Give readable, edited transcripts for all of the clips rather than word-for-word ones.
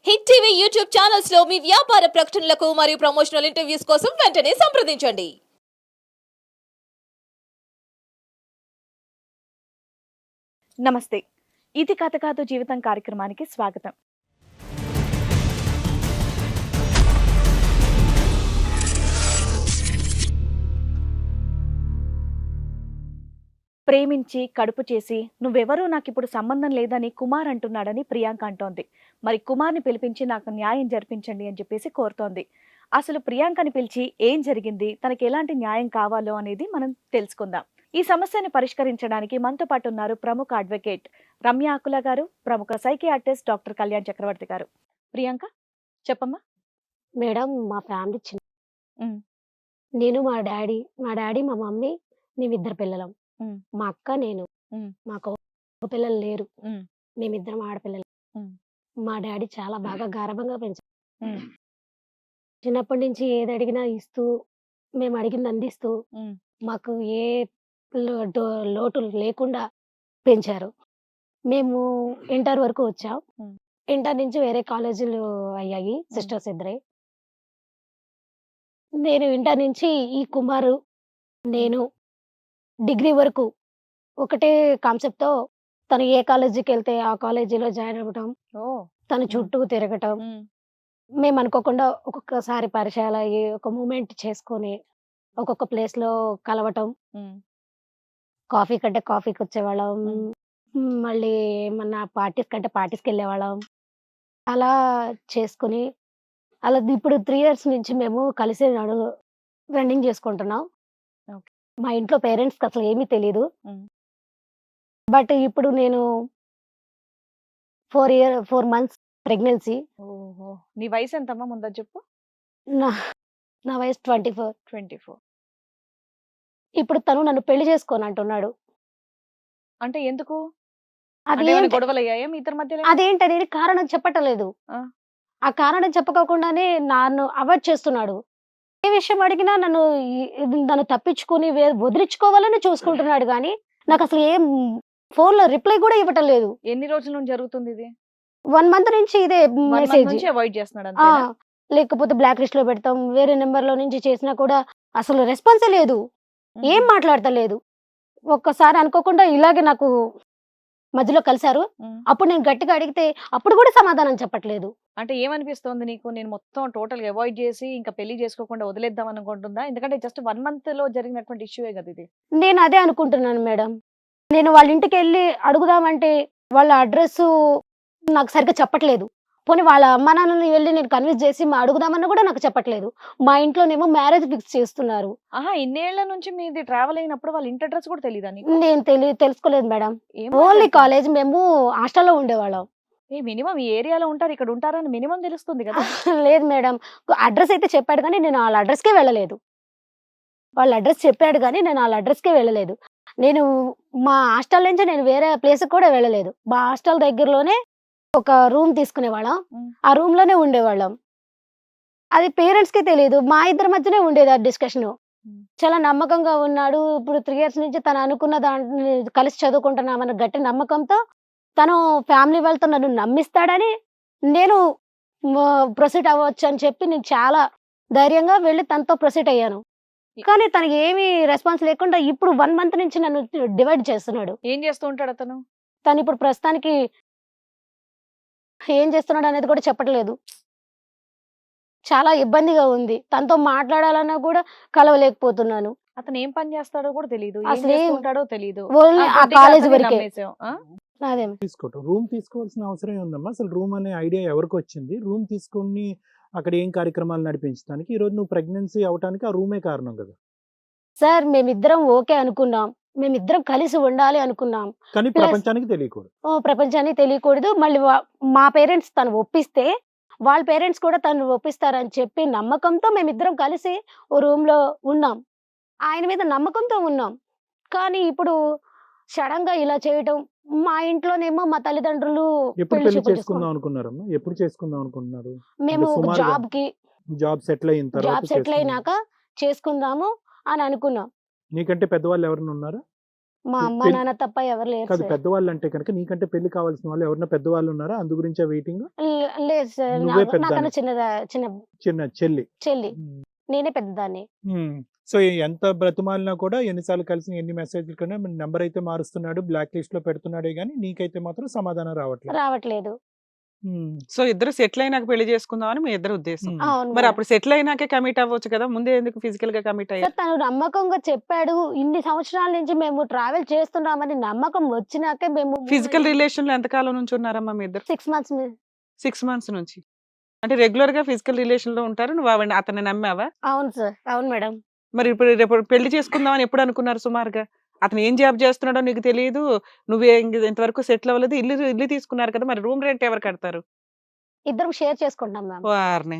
Hit TV YouTube channels లో మీ వ్యాపార ప్రకటనలకు మరియు ప్రమోషనల్ ఇంటర్వ్యూస్ కోసం వెంటనే సంప్రదించండి. నమస్తే. ఇది కథ కాదు జీవితం కార్యక్రమానికి స్వాగతం. ప్రేమించి కడుపు చేసి నువ్వెవరూ నాకిప్పుడు సంబంధం లేదని కుమార్ అంటున్నాడని ప్రియాంక అంటోంది. మరి కుమార్ని పిలిపించి నాకు న్యాయం జరిపించండి అని చెప్పేసి కోరుతోంది. అసలు ప్రియాంకని పిలిచి ఏం జరిగింది, తనకి ఎలాంటి న్యాయం కావాలో అనేది మనం తెలుసుకుందాం. ఈ సమస్యని పరిష్కరించడానికి మనతో పాటు ఉన్నారు ప్రముఖ అడ్వకేట్ రమ్య ఆకుల గారు, ప్రముఖ సైకియాట్రిస్ట్ డాక్టర్ కళ్యాణ్ చక్రవర్తి గారు. ప్రియాంక చెప్పమ్మా. మేడం, మా ఫ్యామిలీ చిన్న. ఉమ్, నేను, మా డాడీ, మా మమ్మీ, మేమిద్దరు పిల్లలం. ఉమ్, మా అక్క, నేను. ఉమ్, మాకు ఒక పిల్లలు లేరు. ఉమ్, మేమిద్దరం ఆడపిల్లలు. ఉమ్, మా డాడీ చాలా బాగా గారాబంగా పెంచారు. ఉమ్, చిన్నప్పటి నుంచి ఏది అడిగినా ఇస్తూ, మేము అడిగింది అందిస్తూ, ఉమ్, మాకు ఏ లోటు లేకుండా పెంచారు. మేము ఇంటర్ వరకు వచ్చాం. ఉమ్, ఇంటర్ నుంచి వేరే కాలేజీలు అయ్యాయి, సిస్టర్స్ ఇద్దరే. నేను ఇంటర్ నుంచి ఈ కుమారు, నేను డిగ్రీ వరకు ఒకటే కాన్సెప్ట్‌తో తను ఏ కాలేజీకెళ్తే ఆ కాలేజీలో జాయిన్ అవ్వటం, ఓ తన ఉమ్, చుట్టూ తిరగటం. ఉమ్, మేమనుకోకుండా ఒక్కొక్కసారి పరిచయాలయ్యి, ఒక మూవ్‌మెంట్ చేసుకొని, ఒక్కొక్క ప్లేస్‌లో కలవటం. ఉమ్, కాఫీ కంటే కాఫీకొచ్చేవాళ్ళం. ఉమ్, మళ్ళీ ఏమన్నా పార్టీస్ కంటే పార్టీస్‌కెళ్ళేవాళ్ళం. అలా చేసుకొని, అలా ఇప్పుడు 3 ఇయర్స్ నుంచి మేము కలిసి రన్నింగ్ చేసుకుంటున్నాం. ఓకే. మా ఇంట్లో పేరెంట్స్‌కి అసలు ఏమీ తెలీదు. ఉమ్, బట్ ఇప్పుడు నేను 4 మంత్స్ ప్రెగ్నెన్సీ. ఓహో, నీ వయసు ఎంతమ్మా ముందు చెప్పు. నా నా వయసు 24. 24. ఇప్పుడు తను నన్ను పెళ్లి చేసుకోనంటున్నాడు. అంటే ఎందుకు? అది అంటే ఏమైనా ఏంటి గొడవలు అయ్యాయా మీ ఇద్దరి మధ్యలో? అదేంటనేది కారణం చెప్పటలేదు. ఆ, ఆ కారణం చెప్పకోకుండానే నన్ను అవాయిడ్ చేస్తున్నాడు. ఏ విషయం అడిగినా నన్ను తప్పించుకొని వదిలించుకోవాలని చూసుకుంటున్నాడు గానీ, నాకసలు ఏం ఫోన్‌లో రిప్లై గూడా ఇవ్వటం లేదు. ఎన్ని రోజుల నుంచి జరుగుతుంది ఇది? 1 మంత్ నుంచి ఇదే 1 మంత్ మెసేజ్. నుంచి అవాయిడ్ చేస్తున్నాడు ఆ! అంతేనా? లేకపోతే బ్లాక్ లిస్ట్‌లో పెడతాం. వేరే నంబర్‌లో నుంచి చేసినా కూడా అసలు రెస్పాన్సే లేదు. ఏం ఉహు, మాట్లాడతలేదు. ఒక్కసారి అనుకోకుండా ఇలాగే నాకు మధ్యలో కలిసారు. ఉమ్. అప్పుడు నేను గట్టిగా అడిగితే అప్పుడు గూడా సమాధానం చెప్పట్లేదు. అంటే ఏమనిపిస్తోంది నీకు? నేను మొత్తం టోటల్‌గా అవాయిడ్ చేసి ఇంకా పెళ్లి చేసుకోకుండా వదిలేద్దాం అనుకుంటుందా? ఎందుకంటే జస్ట్ 1 మంత్ లో జరిగినటువంటి ఇష్యూయే కదా ఇది. నేను అదే అనుకుంటున్నాను మేడం. నేను వాళ్ళ ఇంటికెళ్ళి అడుగుదామంటే వాళ్ళ అడ్రెస్సు నాకు సరిగ్గా చెప్పట్లేదు. పోనీ వాళ్ళ అమ్మానాన్నని వెళ్లి నేను కన్విన్స్ చేసి అడుగుదామన్నా గూడా నాకు చెప్పట్లేదు. మా ఇంట్లోనేమో మ్యారేజ్ ఫిక్స్ చేస్తున్నారు. ఆహా, ఇన్నేళ్ల నుంచి మీది ట్రావెల్ అయినప్పుడు వాళ్ళ ఇంటి అడ్రస్ కూడా తెలీదా నీకు? నేను తెలుసుకోలేదు మేడం. ఏం ఓన్లీ మాట్లాడుతున్నావు? కాలేజ్ మేము హాస్టల్‌లో ఉండేవాళ్ళం. మినిమం ఈ ఏరియాలో ఉంటారు, ఇక్కడ ఉంటారని మినిమం తెలుస్తుంది కదా. లేదు మేడం. అడ్రెస్ అయితే చెప్పాడు గానీ నేను ఆళ్ళ అడ్రెస్‌కే వెళ్ళలేదు. వాళ్ళ అడ్రెస్ చెప్పాడు గానీ నేను ఆళ్ళ అడ్రెస్‌కే వెళ్ళలేదు. నేను మా హాస్టల్ నుంచి నేను వేరే ప్లేస్‌కి కూడా వెళ్ళలేదు. మా హాస్టల్ దగ్గరలోనే ఒక రూమ్ తీసుకునేవాళ్ళం. ఉమ్, ఆ రూమ్‌లోనే ఉండేవాళ్ళం. అది పేరెంట్స్‌కి తెలీదు. మా ఇద్దరి మధ్యనే ఉండేది ఆ డిస్కషను. ఉమ్, చాలా నమ్మకంగా ఉన్నాడు. ఇప్పుడు 3 ఇయర్స్ నుంచి తను అనుకున్న దాన్ని కలిసి చదువుకుంటున్నామన్న గట్టి నమ్మకంతో తను ఫ్యామిలీ వాళ్ళతో నన్ను నమ్మిస్తాడని నేను ప్రొసీడ్ అవ్వొచ్చని చెప్పి నేను చాలా ధైర్యంగా వెళ్లి తనతో ప్రొసీడ్ అయ్యాను. కానీ తనకి ఏమీ రెస్పాన్స్ లేకుండా ఇప్పుడు 1 మంత్ నుంచి నన్ను డివైడ్ చేస్తున్నాడు. ఏం చేస్తూ ఉంటాడు అతను? తనిప్పుడు ప్రస్తుతానికి ఏం చేస్తున్నాడనేది కూడా చెప్పట్లేదు. చాలా ఇబ్బందిగా ఉంది. తనతో మాట్లాడాలన్నా కూడా కలవలేకపోతున్నాను. అతను ఏం పని చేస్తాడో కూడా తెలీదు, ఏం అసలేం చేస్తూ ఉంటాడో తెలీదు. ఓన్లీ ఆ గుడ్డిగా కాలేజ్ అతన్ని వరకే. నమ్మేసావు. ఆ? అదే. రూమ్ తీసుకోవాల్సిన అవసరం ఏముందమ్మా? అసలు రూమ్ అనే ఐడియా ఎవరికొచ్చింది? రూమ్ తీసుకొని అక్కడ ఏం కార్యక్రమాలు నడిపించడానికి? ఈరోజు నువ్వు ప్రెగ్నెన్సీ అవ్వటానికి ఆ రూమే కారణం కదా! సార్ మేమిద్దరం ఓకే అనుకున్నాం. మేమిద్దరం కలిసి ఉండాలి అనుకున్నాం. కానీ ప్లస్ ప్రపంచానికి తెలియకూడదు. ప్రపంచానికి తెలియకూడదు. మళ్ళీ మా పేరెంట్స్ తను ఒప్పిస్తే, వాళ్ళ పేరెంట్స్ కూడా తనను ఒప్పిస్తారని చెప్పి నమ్మకంతో మేమిద్దరం కలిసి ఓ రూమ్‌లో ఉన్నాం. ఆయన మీద నమ్మకంతో ఉన్నాం. కానీ ఇప్పుడు సడెన్‌గా ఇలా చేయటం, మా ఇంట్లోనేమో మా తల్లిదండ్రులు ఎప్పుడు పెళ్లి పెళ్లి చూపులు చేసుకుందాం అనుకున్నారమ్మా? ఎప్పుడు చేసుకుందాం అనుకుంటున్నారు? మేము సుమారుగా జాబ్‌కి జాబ్ సెటిల్ అయిన తర్వాత జాబ్ సెటిల్ చేసుకుందాం. అయినాక చేసుకుందాము అని అనుకున్నాం. నీకంటే పెద్దవాళ్ళు ఎవరైనా ఉన్నారా? మా అమ్మ పెళ్లి- నాన్న తప్ప ఎవరు లేరు కాదు సార్. పెద్దవాళ్ళు అంటే కనుక నీకంటే పెళ్లి కావాల్సిన వాళ్ళు ఎవరైనా పెద్దవాళ్ళు ఉన్నారా అందు గురించా వెయిటింగ్? లేదు సార్, నువ్వే నాకన్నా పెద్దానివి. చిన్న చిన్న చెల్లి. చెల్లి, నేనే పెద్దదాన్ని. సో ఎంత బ్రతిమాలినా కూడా ఎన్నిసార్లు కలిసి ఎన్ని మెసేజ్లు కన్నా నెంబర్ అయితే మారుస్తున్నాడు, బ్లాక్ లిస్ట్ లో పెడుతున్నాడే గానీ నీకైతే మాత్రం సమాధానం రావట్లేదు. రావట్లేదు. సో ఇద్దరు సెటిల్ అయినాక పెళ్లి చేసుకుందాం అని మీ ఇద్దరు ఉద్దేశం. అవును మరి మేడం. అప్పుడు సెటిల్ అయినాకే కమిట్ అవ్వచ్చు కదా, ముందే ఎందుకు ఫిజికల్ గా కమిట్ అయ్యారు? సార్ తను నమ్మకంగా చెప్పాడు, ఇన్ని సంవత్సరాల నుంచి మేము ట్రావెల్ చేస్తున్నామని నమ్మకం వచ్చినాకే మేము ఫిజికల్ రిలేషన్ లో ఎంతకాలం నుంచి ఉన్నారమ్మా మీ ఇద్దరు? 6 months 6 months నుంచి. అంటే రెగ్యులర్ గా ఫిజికల్ రిలేషన్ లో ఉంటారు, నువ్వు అతన్ని నమ్మావా? అవును సార్, అవును మేడం. మరి ఇప్పుడు రేపు పెళ్లి చేసుకుందామని ఎప్పుడు అనుకున్నారు సుమారుగా? అతను ఏం జాబ్ చేస్తున్నాడో నీకు తెలియదు, నువ్వే ఇంతవరకు సెటిల్ అవ్వలేదు, ఇల్లు తీసుకున్నారు కదా, మరి రూమ్ రెంట్ ఎవరు కడతారు? ఇద్దరం షేర్ చేసుకుంటాం మ్యామ్. వారిని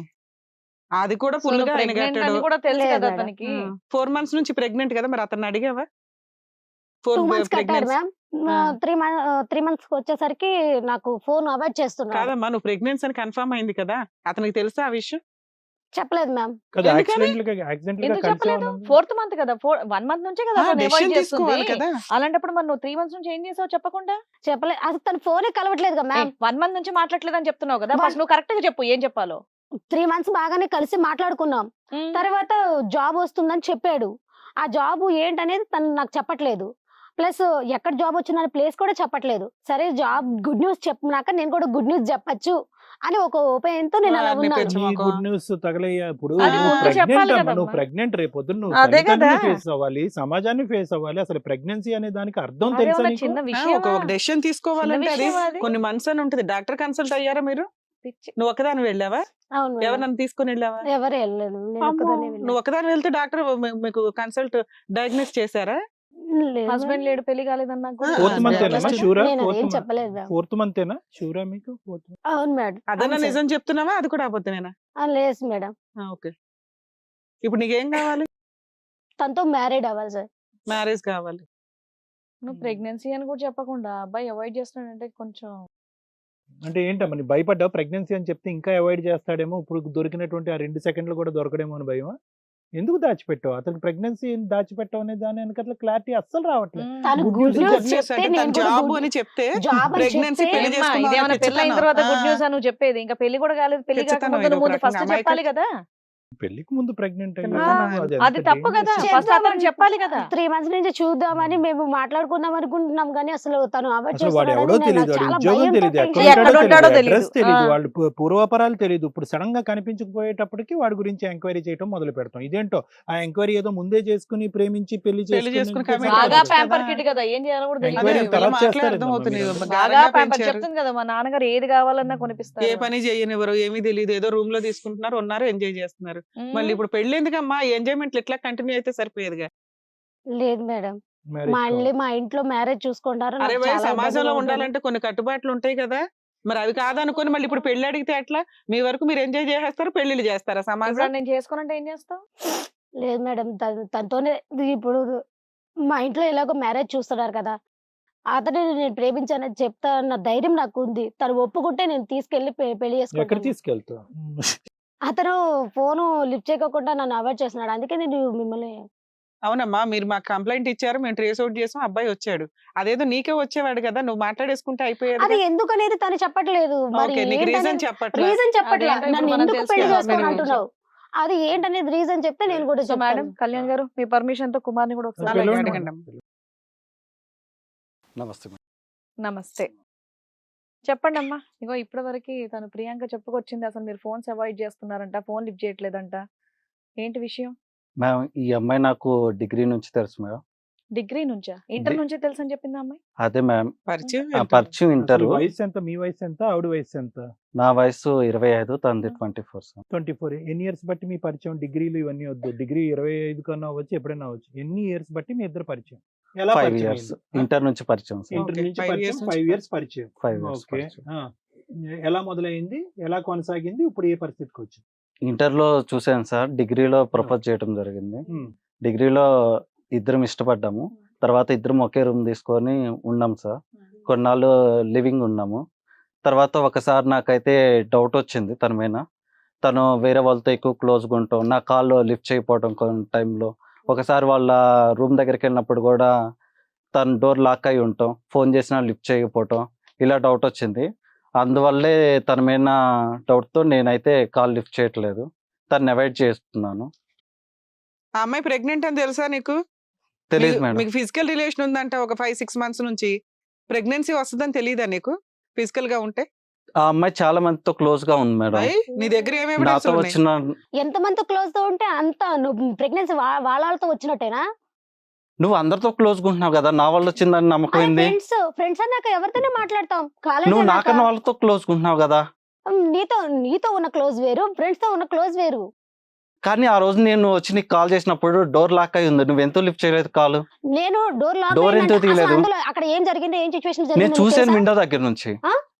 అది కూడా ఫుల్ గా ఆయన ప్రెగ్నెంట్ కట్టాడు. అని కూడా తెలుసు లేదు కదా మేడం. అతనికి. 4 months నుంచి ప్రెగ్నెంట్ కదా, మరి అతన్ని అడిగావా? 2 months కట్టాడు ప్రెగ్నెన్సీ మ్యామ్. 3 months వచ్చేసరికి నాకు ఫోన్ అవాయిడ్ చేస్తున్నాడు. కాదమ్మా, నువ్వు ప్రెగ్నెన్సీ అని కన్ఫర్మ్ అయింది కదా, అతనికి తెలుసా ఆ విషయం? చెప్పలేదు మ్యామ్. కదా ఎందుకని? యాక్సిడెంట్ గా ఎందుకు కలిసే చెప్పలేదు? ఉన్నాం. 4th month కదా, 1 month నుంచే కదా అతను avoid డెసిషన్ చేస్తుంది. తీసుకోవాలి కదా. అలాంటప్పుడు మరి నువ్వు 3 months నుంచి ఏం చేసావు చెప్పకుండా? చెప్పలేదు, అసలు తన ఫోనే కలవట్లేదు కదా మ్యామ్. 1 month నుంచి మాట్లాడలేదు అని చెప్తున్నావు కదా, One- ఫస్ట్ నువ్వు కరెక్ట్ గా చెప్పు ఏం చెప్పాలో. 3 months బాగానే కలిసి మాట్లాడుకున్నాం. తర్వాత జాబ్ వస్తుందని చెప్పాడు. ఆ జాబ్ ఏంటనేది తను నాకు చెప్పట్లేదు. ప్లస్ ఎక్కడ జాబ్ వచ్చిందనే ప్లేస్ కూడా చెప్పట్లేదు. సరే జాబ్ గుడ్ న్యూస్ చెప్పినాక నేను కూడా గుడ్ న్యూస్ చెప్పచ్చు అని ఒక opinion తో నేను అలా వారిని ఉన్నాను. పెంచు. నీ గుడ్ న్యూస్ తగలయ్యా ఇప్పుడు. అది నువ్వు ముందు ప్రెగ్నెంట్ చెప్పాలి అమ్మా, కదమ్మా. నువ్వు ప్రెగ్నెంట్, రేపొద్దు నువ్వు అదే కదా. ఫేస్ అవ్వాలి, సమాజాన్ని ఫేస్ అవ్వాలి. అసలు ప్రెగ్నెన్సీ అనే దానికి అర్థం అదే తెలుసా ఉన్న నీకు? చిన్న ఒక విషయం డెసిషన్ తీసుకోవాలంటే అది విషయమా అది? కొన్ని మంత్స్ అని ఉంటుంది. డాక్టర్ కన్సల్ట్ అయ్యారా మీరు? నువ్వు ఒకదాని వెళ్ళావా? అవును మేడం. ఎవరినన్ను తీసుకొని వెళ్ళావా? ఎవరు వెళ్ళలేదు, నేను అమ్మో, ఒక్కదాన్నే వెళ్ళాను. నువ్వు ఒకదాని వెళ్తే డాక్టర్ మీకు కన్సల్ట్ డయాగ్నోస్ చేశారా? లేదు హస్బెండ్ మేడం. లేడు, పెళ్లి కాలేదన్నా కూడా. ఆ, ఫోర్త్ మంత్ Just- షూరా? నేను అదేం చెప్పలేదు మేడం. ఫోర్త్ మంతేనా షూరా మీకు? అవును మేడం. అదన్నా అవును సార్. నిజం చెప్తున్నావా, అది కూడా అబద్ధమేనా? లేదు మేడం. ఓకే, ఇప్పుడు నీకేం కావాలి? తనతో మ్యారీడ్ అవ్వాలి సార్. మ్యారేజ్ కావాలి. నువ్వు ప్రెగ్నెన్సీ అని కూడా చెప్పకుండా అబ్బాయి అవాయిడ్ చేస్తున్నాడంటే కొంచెం అంటే ఏంటమ్మా నీ భయపడ్డావు? ప్రెగ్నెన్సీ అని చెప్తే ఇంకా అవాయిడ్ చేస్తాడేమో, ఇప్పుడు దొరికినటువంటి ఆ 2 సెకండ్లు కూడా దొరకడేమో అని భయమా? ఎందుకు దాచిపెట్టావు? అతనికి ప్రెగ్నెన్సీ దాచిపెట్టావు అనే దాని వెనకాల క్లారిటీ అస్సలు రావట్లేదు. తను Good good news news Good news చెప్తే అంటే నేను తను కూడా జాబ్ good- అని చెప్తే జాబ్ అని ప్రెగ్నెన్సీ చెప్తే పెళ్లి ఏమ్మా, చేసుకుందాం ఇదేమన్నా అని పెళ్ళైన పిచ్చితనం. తర్వాత గుడ్ ఆ, న్యూస్ అని నువ్వు చెప్పేది? ఇంకా పెళ్లి కూడా కాలేదు, పెళ్లి పిచ్చితనం కాకముందు ఇది నువ్వు ముందు ఒక ఫస్ట్ రకంగా చెప్పాలి కదా. పెళ్లికి ముందు ప్రెగ్నెంట్ అది తప్పు కదా, ఫస్ట్ అతను చెప్పాలి కదా. 3 months నుంచి చూద్దామని మేము మాట్లాడుకుందాం అనుకుంటున్నాం కానీ అసలు తను అవాయిడ్ అసలు వాడు ఎవడో చేస్తున్నాడని తెలియదు, నాకు వాడి చాలా ఉద్యోగం భయంతో తెలియదు, tension ఎక్కడ ఎక్కడ ఉంటాడో ఉంటాడో తెలీదు. అడ్రస్ తెలియదు, ఆ. వాళ్ళు పూర్వాపరాలు తెలియదు. ఇప్పుడు సడన్ గా కనిపించకపోయేటప్పటికి వాడి గురించి ఎంక్వైరీ చేయడం మొదలు పెడతాం. ఇదేంటో ఆ ఎంక్వైరీ ఏదో ముందే చేసుకుని ప్రేమించి పెళ్లి చేసుకుని చేసుకుని commit బాగా అవ్వచ్చు ప్యాంపర్ కదా. కిడ్ కదా, ఏం చేయాలో కూడా అదే తెలియదు. ఎంక్వైరీ వీళ్ళ తర్వాత మాటలే చేస్తారేమో అర్థమవుతుంది. మీరు. బాగా గాఢంగా ప్యాంపర్ పెంచారు. చెప్తుంది కదా, మా నాన్నగారు ఏది కావాలన్నా కొనిపిస్తారు. ఏ పని చేయనివ్వరు, ఏమీ తెలియదు, ఏదో రూమ్ లో తీసుకుంటున్నారు, ఉన్నారు, ఎంజాయ్ చేస్తున్నారు. ఉమ్. మళ్ళీ ఇప్పుడు పెళ్లి ఎందుకమ్మా, ఎంజాయ్మెంట్ ఇట్లా కంటిన్యూ అయితే సరిపోయేదిగా. లేదు మేడం. Marriage మళ్ళీ కావాలి. మా ఇంట్లో మ్యారేజ్ చూసుకుంటారు. అరే నాకు భయ్, చాలా సమాజంలో ఇబ్బందిగా ఉంటుంది. ఉండాలంటే కొన్ని కట్టుబాట్లు ఉంటాయి కదా, మరి అవి కాదనుకొని మళ్ళీ ఇప్పుడు పెళ్లి అడిగితే ఎట్లా? మీ వరకు మీరు ఎంజాయ్ చేసేస్తారు, పెళ్లిళ్ళు చేస్తారా ఇప్పుడు సమాజం? నేను చేసుకోనంటే ఏం చేస్తావు? లేదు మేడం, తనతోనే ఇప్పుడు మా ఇంట్లో ఎలాగో మ్యారేజ్ చూస్తున్నారు కదా, అతనే నేను ప్రేమించానని చెప్తా అన్న ధైర్యం నాకు ఉంది. తను ఒప్పుకుంటే నేను తీసుకెళ్లి పెళ్లి ఎక్కడ చేసుకుంటాను. తీసుకెళ్తావు? అతను ఫోను లిఫ్ట్ చేయకుండా నన్ను అవాయిడ్ చేస్తున్నాడు. అందుకే నేను మిమ్మల్ని అవునమ్మా, మీరు మాకు కంప్లైంట్ ఇచ్చారు, మేము ట్రేస్ అవుట్ చేసాం, అబ్బాయి వచ్చాడు. అదేదో నీకే వచ్చేవాడు కదా, నువ్వు మాట్లాడేసుకుంటే అది అయిపోయేది. ఎందుకనేది తను చెప్పట్లేదు. మరి ఓకే, నీకు రీజన్ చెప్పట్లేదు. రీజన్ చెప్పట్లా. అదేంటో ఇప్పుడు నన్ను మనం ఎందుకు పెళ్లి తెలుసుకోవాలి. చేసుకోని అంటున్నావు? అది ఏంటనేది రీజన్ చెప్తే నేను కూడా సో మేడం, చెప్తాను. కళ్యాణ్ గారు మీ పర్మిషన్ తో కుమార్ని కూడా ఒకసారి అలాగే పిలవండి. అడగండి అమ్మా. నమస్తే మేడం. నమస్తే. చెప్పండి అమ్మా. ఇగో ఇప్పటి వరకు తను ప్రియాంక చెప్పుకొచ్చింది, అసలు మీరు ఫోన్స్ అవాయిడ్ చేస్తున్నారంట, ఫోన్ లిఫ్ట్ చేయట్లేదంట. ఏంటి విషయం? మేడం, ఈ అమ్మాయి నాకు డిగ్రీ నుంచి తెలుసు మేడం. డిగ్రీ నుంచా? ఇంటర్ డి- నుంచే తెలుసు అని చెప్పింది అమ్మాయి. అదే మేడం, పరిచయం ఆ ఏంటి? పరిచయం ఇంటర్. అసలు వయసు ఎంత? మీ వయసు ఎంత? ఆవిడ వయసు ఎంత? నా వయసు 25, తనది 24 సార్. 24. ఎన్ని ఇయర్స్ బట్టి మీ పరిచయం? డిగ్రీలు ఇవన్నీ వద్దు, డిగ్రీ 25 కన్నా అవ్వచ్చు, ఎప్పుడైనా అవ్వచ్చు. ఎన్ని ఇయర్స్ బట్టి మీ ఇద్దరు పరిచయం? ఎలా 5 పరిచయం years అయింది? ఇంటర్ నుంచి పరిచయం సార్. ఇంటర్ Okay, నుంచి 5 పరిచయం, years నుంచి 5 ఇయర్స్ పరిచయం. 5 years ఓకే. పరిచయం. ఎలా మొదలైంది, ఎలా కొనసాగింది, ఇప్పుడు ఏ పరిస్థితికి వచ్చింది? ఇంటర్లో చూసాను సార్, డిగ్రీలో ప్రపోజ్ చేయడం జరిగింది. డిగ్రీలో ఇద్దరం ఇష్టపడ్డాము. తర్వాత ఇద్దరం ఒకే రూమ్ తీసుకొని ఉన్నాం సార్. కొన్నాళ్ళు లివింగ్ ఉన్నాము. తర్వాత ఒకసారి నాకైతే డౌట్ వచ్చింది తన మీద. తను వేరే వాళ్ళతో ఎక్కువ క్లోజ్గా ఉంటాం, నా కాల్లో లిఫ్ట్ చేయకపోవడం కొన్ని టైంలో. ఒకసారి వాళ్ళ రూమ్ దగ్గరికి వెళ్ళినప్పుడు కూడా తను డోర్ లాక్ అయి ఉంటాం, ఫోన్ చేసినా లిఫ్ట్ చేయకపోవటం, ఇలా డౌట్ వచ్చింది. అందువల్లే తన మీద డౌట్తో నేనైతే కాల్ లిఫ్ట్ చేయట్లేదు, తను అవాయిడ్ చేస్తున్నాను. ఆ అమ్మాయి ప్రెగ్నెంట్ అని తెలుసా నీకు? తెలియదు మేడం. మీకు ఫిజికల్ రిలేషన్ ఉందంట ఒక 5-6 months నుంచి. ప్రెగ్నెన్సీ వస్తుందని తెలియదా నీకు ఫిజికల్ గా ఉంటే? ఆ అమ్మాయి చాలా మందితో క్లోజ్ గా ఉంది మేడం. నీ దగ్గర ఏమేమి నాతో వచ్చిన ఎంతమంది క్లోజ్ తో ఉంటే అంత నువ్వు ప్రెగ్నెన్సీ వాళ్ళతో వచ్చినట్టేనా? నువ్వు అందరితో క్లోజ్ గా ఉంటున్నావు కదా, నా వల్ల వచ్చిందని నమ్మకం ఏంది? ఫ్రెండ్స్ అన్నాక ఎవరితోనే మాట్లాడతాం. నువ్వు నాకన్నా వాళ్ళతో క్లోజ్ గా ఉంటున్నావు కదా. నీతో ఉన్న క్లోజ్ వేరు, ఫ్రెండ్స్ తో ఉన్న క్లోజ్ వేరు. కానీ ఆ రోజు నేను వచ్చి నీకు కాల్ చేసినప్పుడు డోర్ లాక్ అయి ఉంది, నువ్వు ఎంతో లిఫ్ట్ చేయలేదు కాల్. నేను డోర్ లాక్ డోర్ ఎందుకు తీయలేదు? అక్కడ ఏం జరిగింది, ఏం సిచువేషన్ నేను జరిగింది చూశాను విండో దగ్గర నుంచి.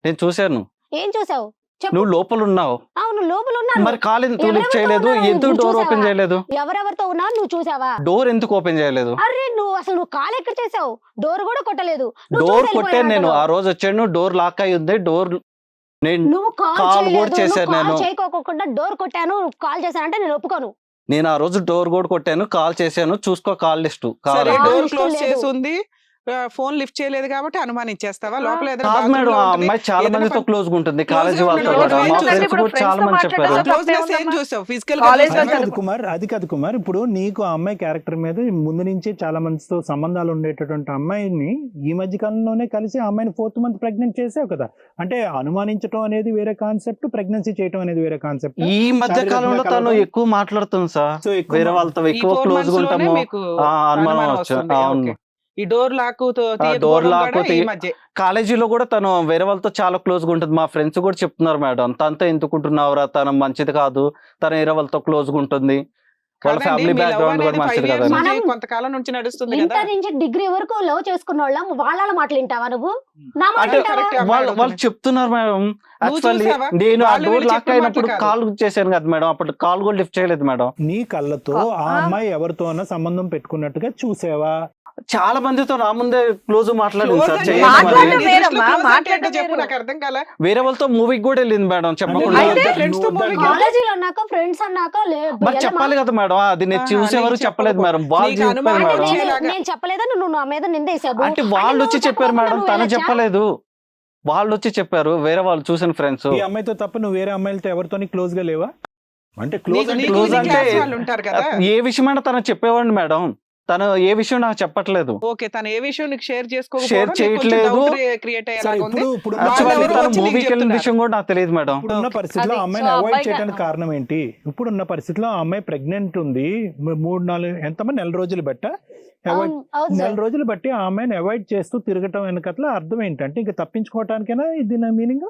నేను చూశాను ఏం చూసావు? నువ్వు లోపల ఉన్నావు. అవును లోపల ఉన్నాను. మరి కాల్ ఎందుకు లిఫ్ట్ చేయలేదు? ఎందుకు డోర్ ఓపెన్ చేయలేదు? ఎవరెవరితో ఉన్నావు నువ్వు చూసావా? డోర్ ఎందుకు ఓపెన్ చేయలేదు? అరే నువ్వు కాల్ ఎక్కడ చేసావు? డోర్ కూడా కొట్టలేదు. డోర్ కొట్టాను నేను. ఆ రోజు వచ్చాను, డోర్ లాక్ అయి ఉంది. డోర్ నేను నువ్వు కాల్ కూడా చేశాను. నేను చేయకోకుండా డోర్ కొట్టాను, కాల్ చేశానంటే నేను ఒప్పుకోను. నేను ఆ రోజు డోర్ కూడా కొట్టాను, కాల్ చేశాను, చూసుకో కాల్ లిస్ట్. డోర్ క్లోజ్ చేసి ఉంది, ఫోన్ లిఫ్ట్ చేయలేదు కాబట్టి అనుమానించేస్తావా? లోపల కాదు మేడం, ఆ అమ్మాయి చాలా మందితో క్లోజ్ ఉంటుంది, కాలేజీ వాళ్ళతో కూడా. మా ఫ్రెండ్స్ కూడా చాలా మంది చెప్పారు. అది కాదు కుమార్, ఇప్పుడు నీకు ఆ అమ్మాయి క్యారెక్టర్ మీద ముందు నుంచి చాలా మందితో సంబంధాలు ఉండేటటువంటి అమ్మాయిని ఈ మధ్య కాలంలోనే కలిసి ఆ అమ్మాయిని 4th month ప్రెగ్నెంట్ చేసావు కదా. అంటే అనుమానించడం అనేది వేరే కాన్సెప్ట్, ప్రెగ్నెన్సీ చేయడం అనేది వేరే కాన్సెప్ట్. ఈ మధ్య కాలంలో తను ఎక్కువ మాట్లాడుతుంది సార్, వేరే వాళ్ళతో ఎక్కువ క్లోజ్ గా ఉంటాము, అనుమానం వచ్చు. అవును, ఈ డోర్ లాక్ కాలేజీలో కూడా తను వేరే వాళ్ళతో చాలా క్లోజ్ గా ఉంటుంది. మా ఫ్రెండ్స్ కూడా చెప్తున్నారు మేడం, తనతో ఎందుకుంటున్నావురా, తను మంచిది కాదు, తను వేరే వాళ్ళతో క్లోజ్ గా ఉంటుంది, వాళ్ళ ఫ్యామిలీ బ్యాక్గ్రౌండ్ కూడా మంచిది కదా. కొంతకాలం నుంచి నడుస్తుంది ఇంటర్ నుంచి డిగ్రీ వరకు లవ్ చేసుకున్న వాళ్ళ మాటలు వింటావా నువ్వు? నా అంటే మాట వాళ్ళు చెప్తున్నారు మేడం. యాక్చువల్లీ నేను ఆ డోర్ లాక్ అయినప్పుడు కాల్ చేశాను కదా మేడం, అప్పుడు కాల్ కూడా లిఫ్ట్ చేయలేదు మేడం. నీ కళ్ళతో ఆ అమ్మాయి ఎవరితోనో సంబంధం పెట్టుకున్నట్టుగా చూసావా? చాలా మందితో నా ముందే క్లోజ్ మాట్లాడింది సార్. వేరే వాళ్ళతో మూవీకి కూడా వెళ్ళింది మేడం చెప్పకుండా. కాలేజీలో అన్నాక ఫ్రెండ్స్ అన్నాక మరి చెప్పాలి కదా మేడం, అది నేను చూసేవారు చెప్పలేదు మేడం, వాళ్ళు చెప్పారు మేడం. నేను చెప్పలేదని నువ్వు నా మీద నిందేసావు. అంటే వాళ్ళు వచ్చి చెప్పారు మేడం, తను చెప్పలేదు. వాళ్ళు వచ్చి చెప్పారు, వేరే వాళ్ళు చూసిన ఫ్రెండ్స్. ఈ అమ్మాయితో తప్ప నువ్వు వేరే అమ్మాయిలతో ఎవరితోని క్లోజ్ గా లేవా? అంటే క్లోజ్ అంటే ఏ విషయమైనా తను చెప్పేవాడిని మేడం, తను ఏ విషయం నాకు చెప్పట్లేదు. ఓకే, తను ఏ విషయం నీకు షేర్ చేయట్లేదు. క్రియేట్ మూవీకి వెళ్ళిన విషయం కూడా నాకు తెలియదు మేడం. ఇప్పుడున్న పరిస్థితిలో అమ్మాయిని అవాయిడ్ చేయడానికి కారణం ఏంటి? ఇప్పుడున్న పరిస్థితిలో ఆ అమ్మాయి ప్రెగ్నెంట్ ఉంది, 3-4 ఎంతమంది నెల రోజులు బట్ట నెల రోజులు బట్టి ఆ అమ్మాయిని అవాయిడ్ చేస్తూ తిరగటం వెనకట్ల అర్థం ఏంటంటే ఇంకా తప్పించుకోవటానికైనా ఇది నా మీనింగ్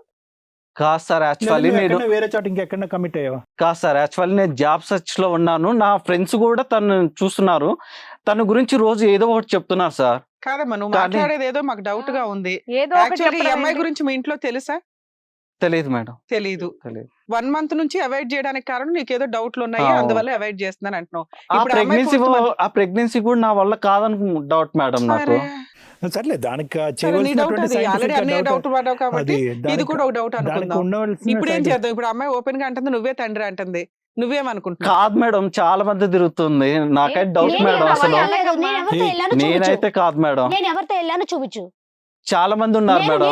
కాదు సార్. యాక్చువల్లీ నేను వేరే చోట ఇంకెక్కడ కమిట్ అయ్యావా? కాదు సార్, యాక్చువల్లీ నేను జాబ్ సర్చ్ లో ఉన్నాను, నా ఫ్రెండ్స్ కూడా తను చూస్తున్నారు, తన గురించి రోజు ఏదో ఒకటి చెప్తున్నారు సార్. కాదమ్మా, నువ్వు మాట్లాడేది ఏదో మాకు డౌట్ గా ఉంది. యాక్చువల్లీ ఈ అమ్మాయి గురించి మీ ఇంట్లో తెలుసా? తెలియదు మేడం. తెలీదు. 1 month నుంచి అవాయిడ్ చేయడానికి కారణం నీకేదో డౌట్లు ఉన్నాయి, అందువల్ల అవాయిడ్ చేస్తున్నాను అంటున్నావు. ఆ ప్రెగ్నెన్సీ కూడా నా వల్ల కాదని డౌట్ మేడం నాకు. సర్లే, దానికి ఇది కూడా ఒక డౌట్ అనుకుందాం. ఇప్పుడు ఏం చేద్దాం? ఇప్పుడు అమ్మాయి ఓపెన్ గా అంటుంది నువ్వే తండ్రి అంటుంది, నువ్వేమనుకుంటున్నావు? కాదు మేడం, చాలా మంది తిరుగుతుంది, నాకైతే డౌట్ మేడం. అసలు నేనైతే కాదు మేడం, నేను ఎవరితో వెళ్ళాను చూపించు. చాలా మంది ఉన్నారు మేడం.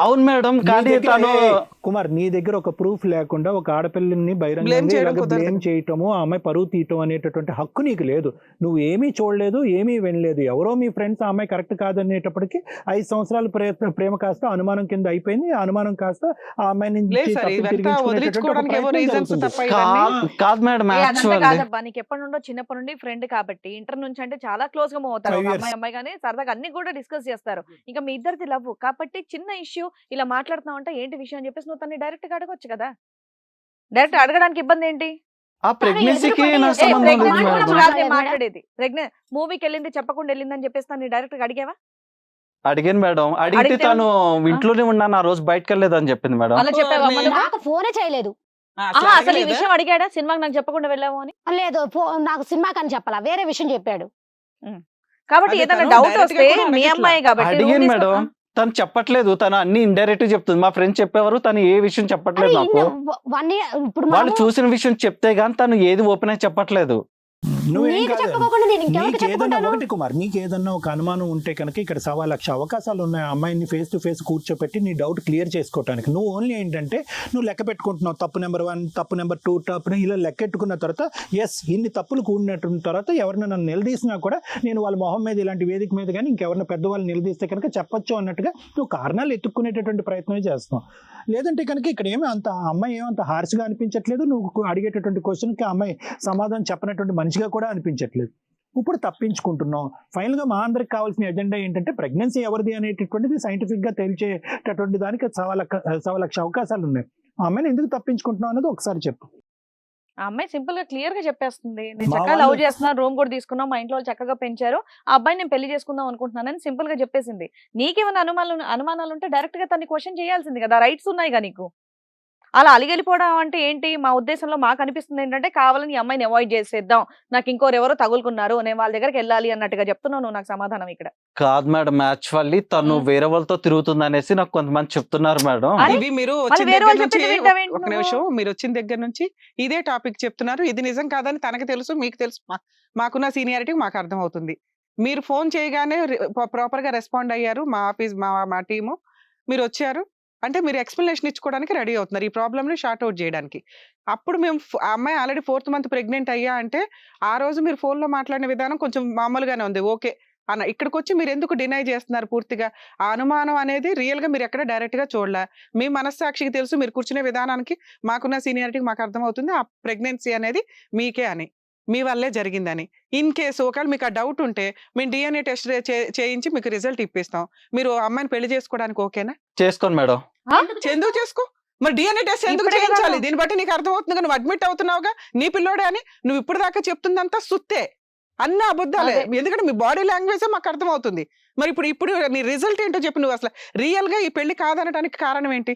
అవును మేడం, కానీ తను కుమార్ నీ దగ్గర ఒక ప్రూఫ్ లేకుండా ఒక ఆడపిల్లని బహిరంగంగా బ్లేమ్ చేయటము, ఆ అమ్మాయి పరువు తీయటం అనేటటువంటి హక్కు నీకు లేదు. నువ్వు ఏమీ చూడలేదు, ఏమీ వినలేదు. ఎవరో మీ ఫ్రెండ్స్ ఆ అమ్మాయి కరెక్ట్ కాదనేటప్పటికి 5 సంవత్సరాల ప్రేమ కాస్త అనుమానం కింద అయిపోయింది. ఆ అనుమానం కాస్త ఆ అమ్మాయిని కాదు మేడం. నీకు ఎప్పటి నుండో చిన్నప్పటి నుండి ఫ్రెండ్ కాబట్టి ఇంటర్ నుంచి అంటే చాలా క్లోజ్ గా మూవ్ అవుతారు. అమ్మాయి కానీ సరదాగా అన్ని కూడా డిస్కస్ చేస్తారు. ఇంకా మీ ఇద్దరిది లవ్ కాబట్టి చిన్న ఇష్యూ ఇలా మాట్లాడుతున్నావు అంటే ఏంటి విషయం అని చెప్పేసి నువ్వు తన్ని డైరెక్ట్ గా అడగొచ్చు కదా. డైరెక్ట్ అడగడానికి ఇబ్బంది ఏంటి? ఆ ప్రెగ్నెన్సీకి మాట్లాడేది మూవీకి వెళ్ళింది చెప్పకుండా వెళ్ళింది అని చెప్పేసి తను డైరెక్ట్ గా అడిగావా? అడిగాను మేడం. అడిగితే తను ఇంట్లోనే ఉన్నాను, ఆ రోజు బయటకు వెళ్ళలేదు అని చెప్పింది మేడం. అలా చెప్పావా? నాకు ఫోనే చేయలేదు. అసలు ఈ విషయం అడిగాడా సినిమాకి నాకు చెప్పకుండా వెళ్ళాము అని? లేదు, నాకు సినిమాకి అని చెప్పాలా, వేరే విషయం చెప్పాడు. కాబట్టి ఏదైనా డౌట్ వస్తే మీ అమ్మాయి కాబట్టి అడిగాను మేడం, తను చెప్పట్లేదు, తను అన్ని ఇండైరెక్ట్ చెప్తుంది. మా ఫ్రెండ్స్ చెప్పేవారు, తను ఏ విషయం చెప్పట్లేదు నాకు. వాళ్ళు చూసిన విషయం చెప్తే గానీ తను ఏది ఓపెన్ అయి చెప్పట్లేదు. నువ్వేం నీకు కాదు. చెప్పుకోకుండా నేను ఇంకెవరికి నీకేదన్నా చెప్పుకుంటాను? ఒకటి కుమార్, నీకేదన్నా ఒక అనుమానం ఉంటే కనుక ఇక్కడ 1,00,000 అవకాశాలు ఉన్నాయి. అమ్మాయిని ఫేస్ టు ఫేస్ కూర్చోపెట్టి నీ డౌట్ క్లియర్ చేసుకోవడానికి. నువ్వు ఓన్లీ ఏంటంటే నువ్వు లెక్క పెట్టుకుంటున్నావు, తప్పు నెంబర్ 1, తప్పు నెంబర్ 2, తప్పు ఇలా లెక్కెట్టుకున్న తర్వాత ఎస్ ఇన్ని తప్పులు కూడినట్టు తర్వాత ఎవరిని నన్ను నిలదీసినా కూడా నేను వాళ్ళ మొహం మీద ఇలాంటి వేదిక మీద కానీ ఇంకెవరిని పెద్దవాళ్ళు నిలదీస్తే కనుక చెప్పొచ్చు అన్నట్టుగా నువ్వు కారణాలు ఎత్తుక్కునేటటువంటి ప్రయత్నమే చేస్తావు. లేదంటే కనుక ఇక్కడ ఏమీ అంత అమ్మాయి ఏమంత హార్ష్గా అనిపించట్లేదు, నువ్వు అడిగేటటువంటి క్వశ్చన్కి అమ్మాయి సమాధానం చెప్పనటువంటి మనిషిగా కూడా అనిపించట్లేదు. ఇప్పుడు తప్పించుకుంటున్నాం. ఫైనల్గా మా అందరికి కావాల్సిన ఎజెండా ఏంటంటే ప్రెగ్నెన్సీ ఎవరిది అనేటటువంటిది సైంటిఫిక్గా తెలిసేటటువంటి దానికి 1,00,000 అవకాశాలు ఉన్నాయి. ఆ అమ్మాయిని ఎందుకు తప్పించుకుంటున్నాం అనేది ఒకసారి చెప్పు. ఆ అమ్మాయి సింపుల్ గా క్లియర్ గా చెప్పేస్తుంది, నేను మా చక్కగా లవ్ వాళ్ళు- చేస్తున్నాను, రూమ్ కూడా తీసుకున్నాం, మా ఇంట్లో వాళ్ళు చక్కగా పెంచారు, ఆ అబ్బాయి నేను పెళ్లి చేసుకుందాం అనుకుంటున్నానని సింపుల్ గా చెప్పేసింది. నీకేమైనా అనుమానాలు ఉంటే డైరెక్ట్ గా తన్ని క్వశ్చన్ చేయాల్సింది కదా, రైట్స్ ఉన్నాయిగా నీకు. అలా అలిగెళ్ళిపోవడం అంటే ఏంటి? మా ఉద్దేశంలో మాకు అనిపిస్తుంది ఏంటంటే కావాలని ఈ అమ్మాయిని అవాయిడ్ చేసేద్దాం, నాకు ఇంకోరెవరో తగులుకున్నారు, నేను వాళ్ళ దగ్గరికి వెళ్ళాలి అన్నట్టుగా చెప్తున్నావు నువ్వు నాకు సమాధానం ఇక్కడ. కాదు మేడం, యాక్చువల్లీ తను వేరే వాళ్ళతో తిరుగుతుంది అనేసి నాకు కొంతమంది చెప్తున్నారు మేడం. అరే, ఇవి మీరు మళ్ళీ వచ్చిన వేరే దగ్గర వాళ్ళు నుంచి చెప్పింది వింటావేంటి ఒక నువ్వు? నిమిషం, మీరు వచ్చిన దగ్గర నుంచి ఇదే టాపిక్ చెప్తున్నారు. ఇది నిజం కాదని తనకు తెలుసు, మీకు తెలుసు, మాకున్న సీనియారిటీ మాకు అర్థం అవుతుంది. మీరు ఫోన్ చేయగానే ప్రాపర్ గా రెస్పాండ్ అయ్యారు, మా ఆఫీస్ మా టీము. మీరు వచ్చారు అంటే మీరు ఎక్స్ప్లెనేషన్ ఇచ్చుకోవడానికి రెడీ అవుతున్నారు, ఈ ప్రాబ్లమ్ ని షార్ట్ అవుట్ చేయడానికి. అప్పుడు మేము ఆ అమ్మాయి ఆల్రెడీ 4th మంత్ ప్రెగ్నెంట్ అయ్యా అంటే ఆ రోజు మీరు ఫోన్ లో మాట్లాడిన విధానం కొంచెం మామూలుగానే ఉంది, ఓకే అన్న. ఇక్కడికి వచ్చి మీరు ఎందుకు డినై చేస్తున్నారు పూర్తిగా? ఆ అనుమానం అనేది రియల్ గా మీరు ఎక్కడ డైరెక్ట్ గా చూడలే. మీ మనస్సాక్షికి తెలుసు, మీరు కూర్చునే విధానానికి మాకున్న సీనియారిటీకి మాకు అర్థమవుతుంది ఆ ప్రెగ్నెన్సీ అనేది మీకే అని, మీ వల్లే జరిగిందని. ఇన్ కేసు ఒకవేళ మీకు ఆ డౌట్ ఉంటే మేము DNA టెస్ట్ చేయించి మీకు రిజల్ట్ ఇప్పిస్తాం. మీరు అమ్మాయిని పెళ్లి చేసుకోవడానికి ఓకేనా? చేసుకోండి మేడం. ఎందుకు చేసుకో? మరి DNA టెస్ట్ ఎందుకు ఇప్పుడే చేయించాలి? కదా. దీన్ని బట్టి నీకు అర్థమవుతుంది, నువ్వు అడ్మిట్ అవుతున్నావుగా, నీ పిల్లోడే అని. నువ్వు ఇప్పుడు దాకా చెప్తుందంతా సుత్తే, అన్ని అబద్ధాలే. అదే. ఎందుకంటే మీ బాడీ లాంగ్వేజ్ మాకు అర్థమవుతుంది. మరి ఇప్పుడు నీ రిజల్ట్ ఏంటో చెప్పు. నువ్వు అసలు రియల్ గా ఈ పెళ్లి కాదనడానికి కారణం ఏంటి?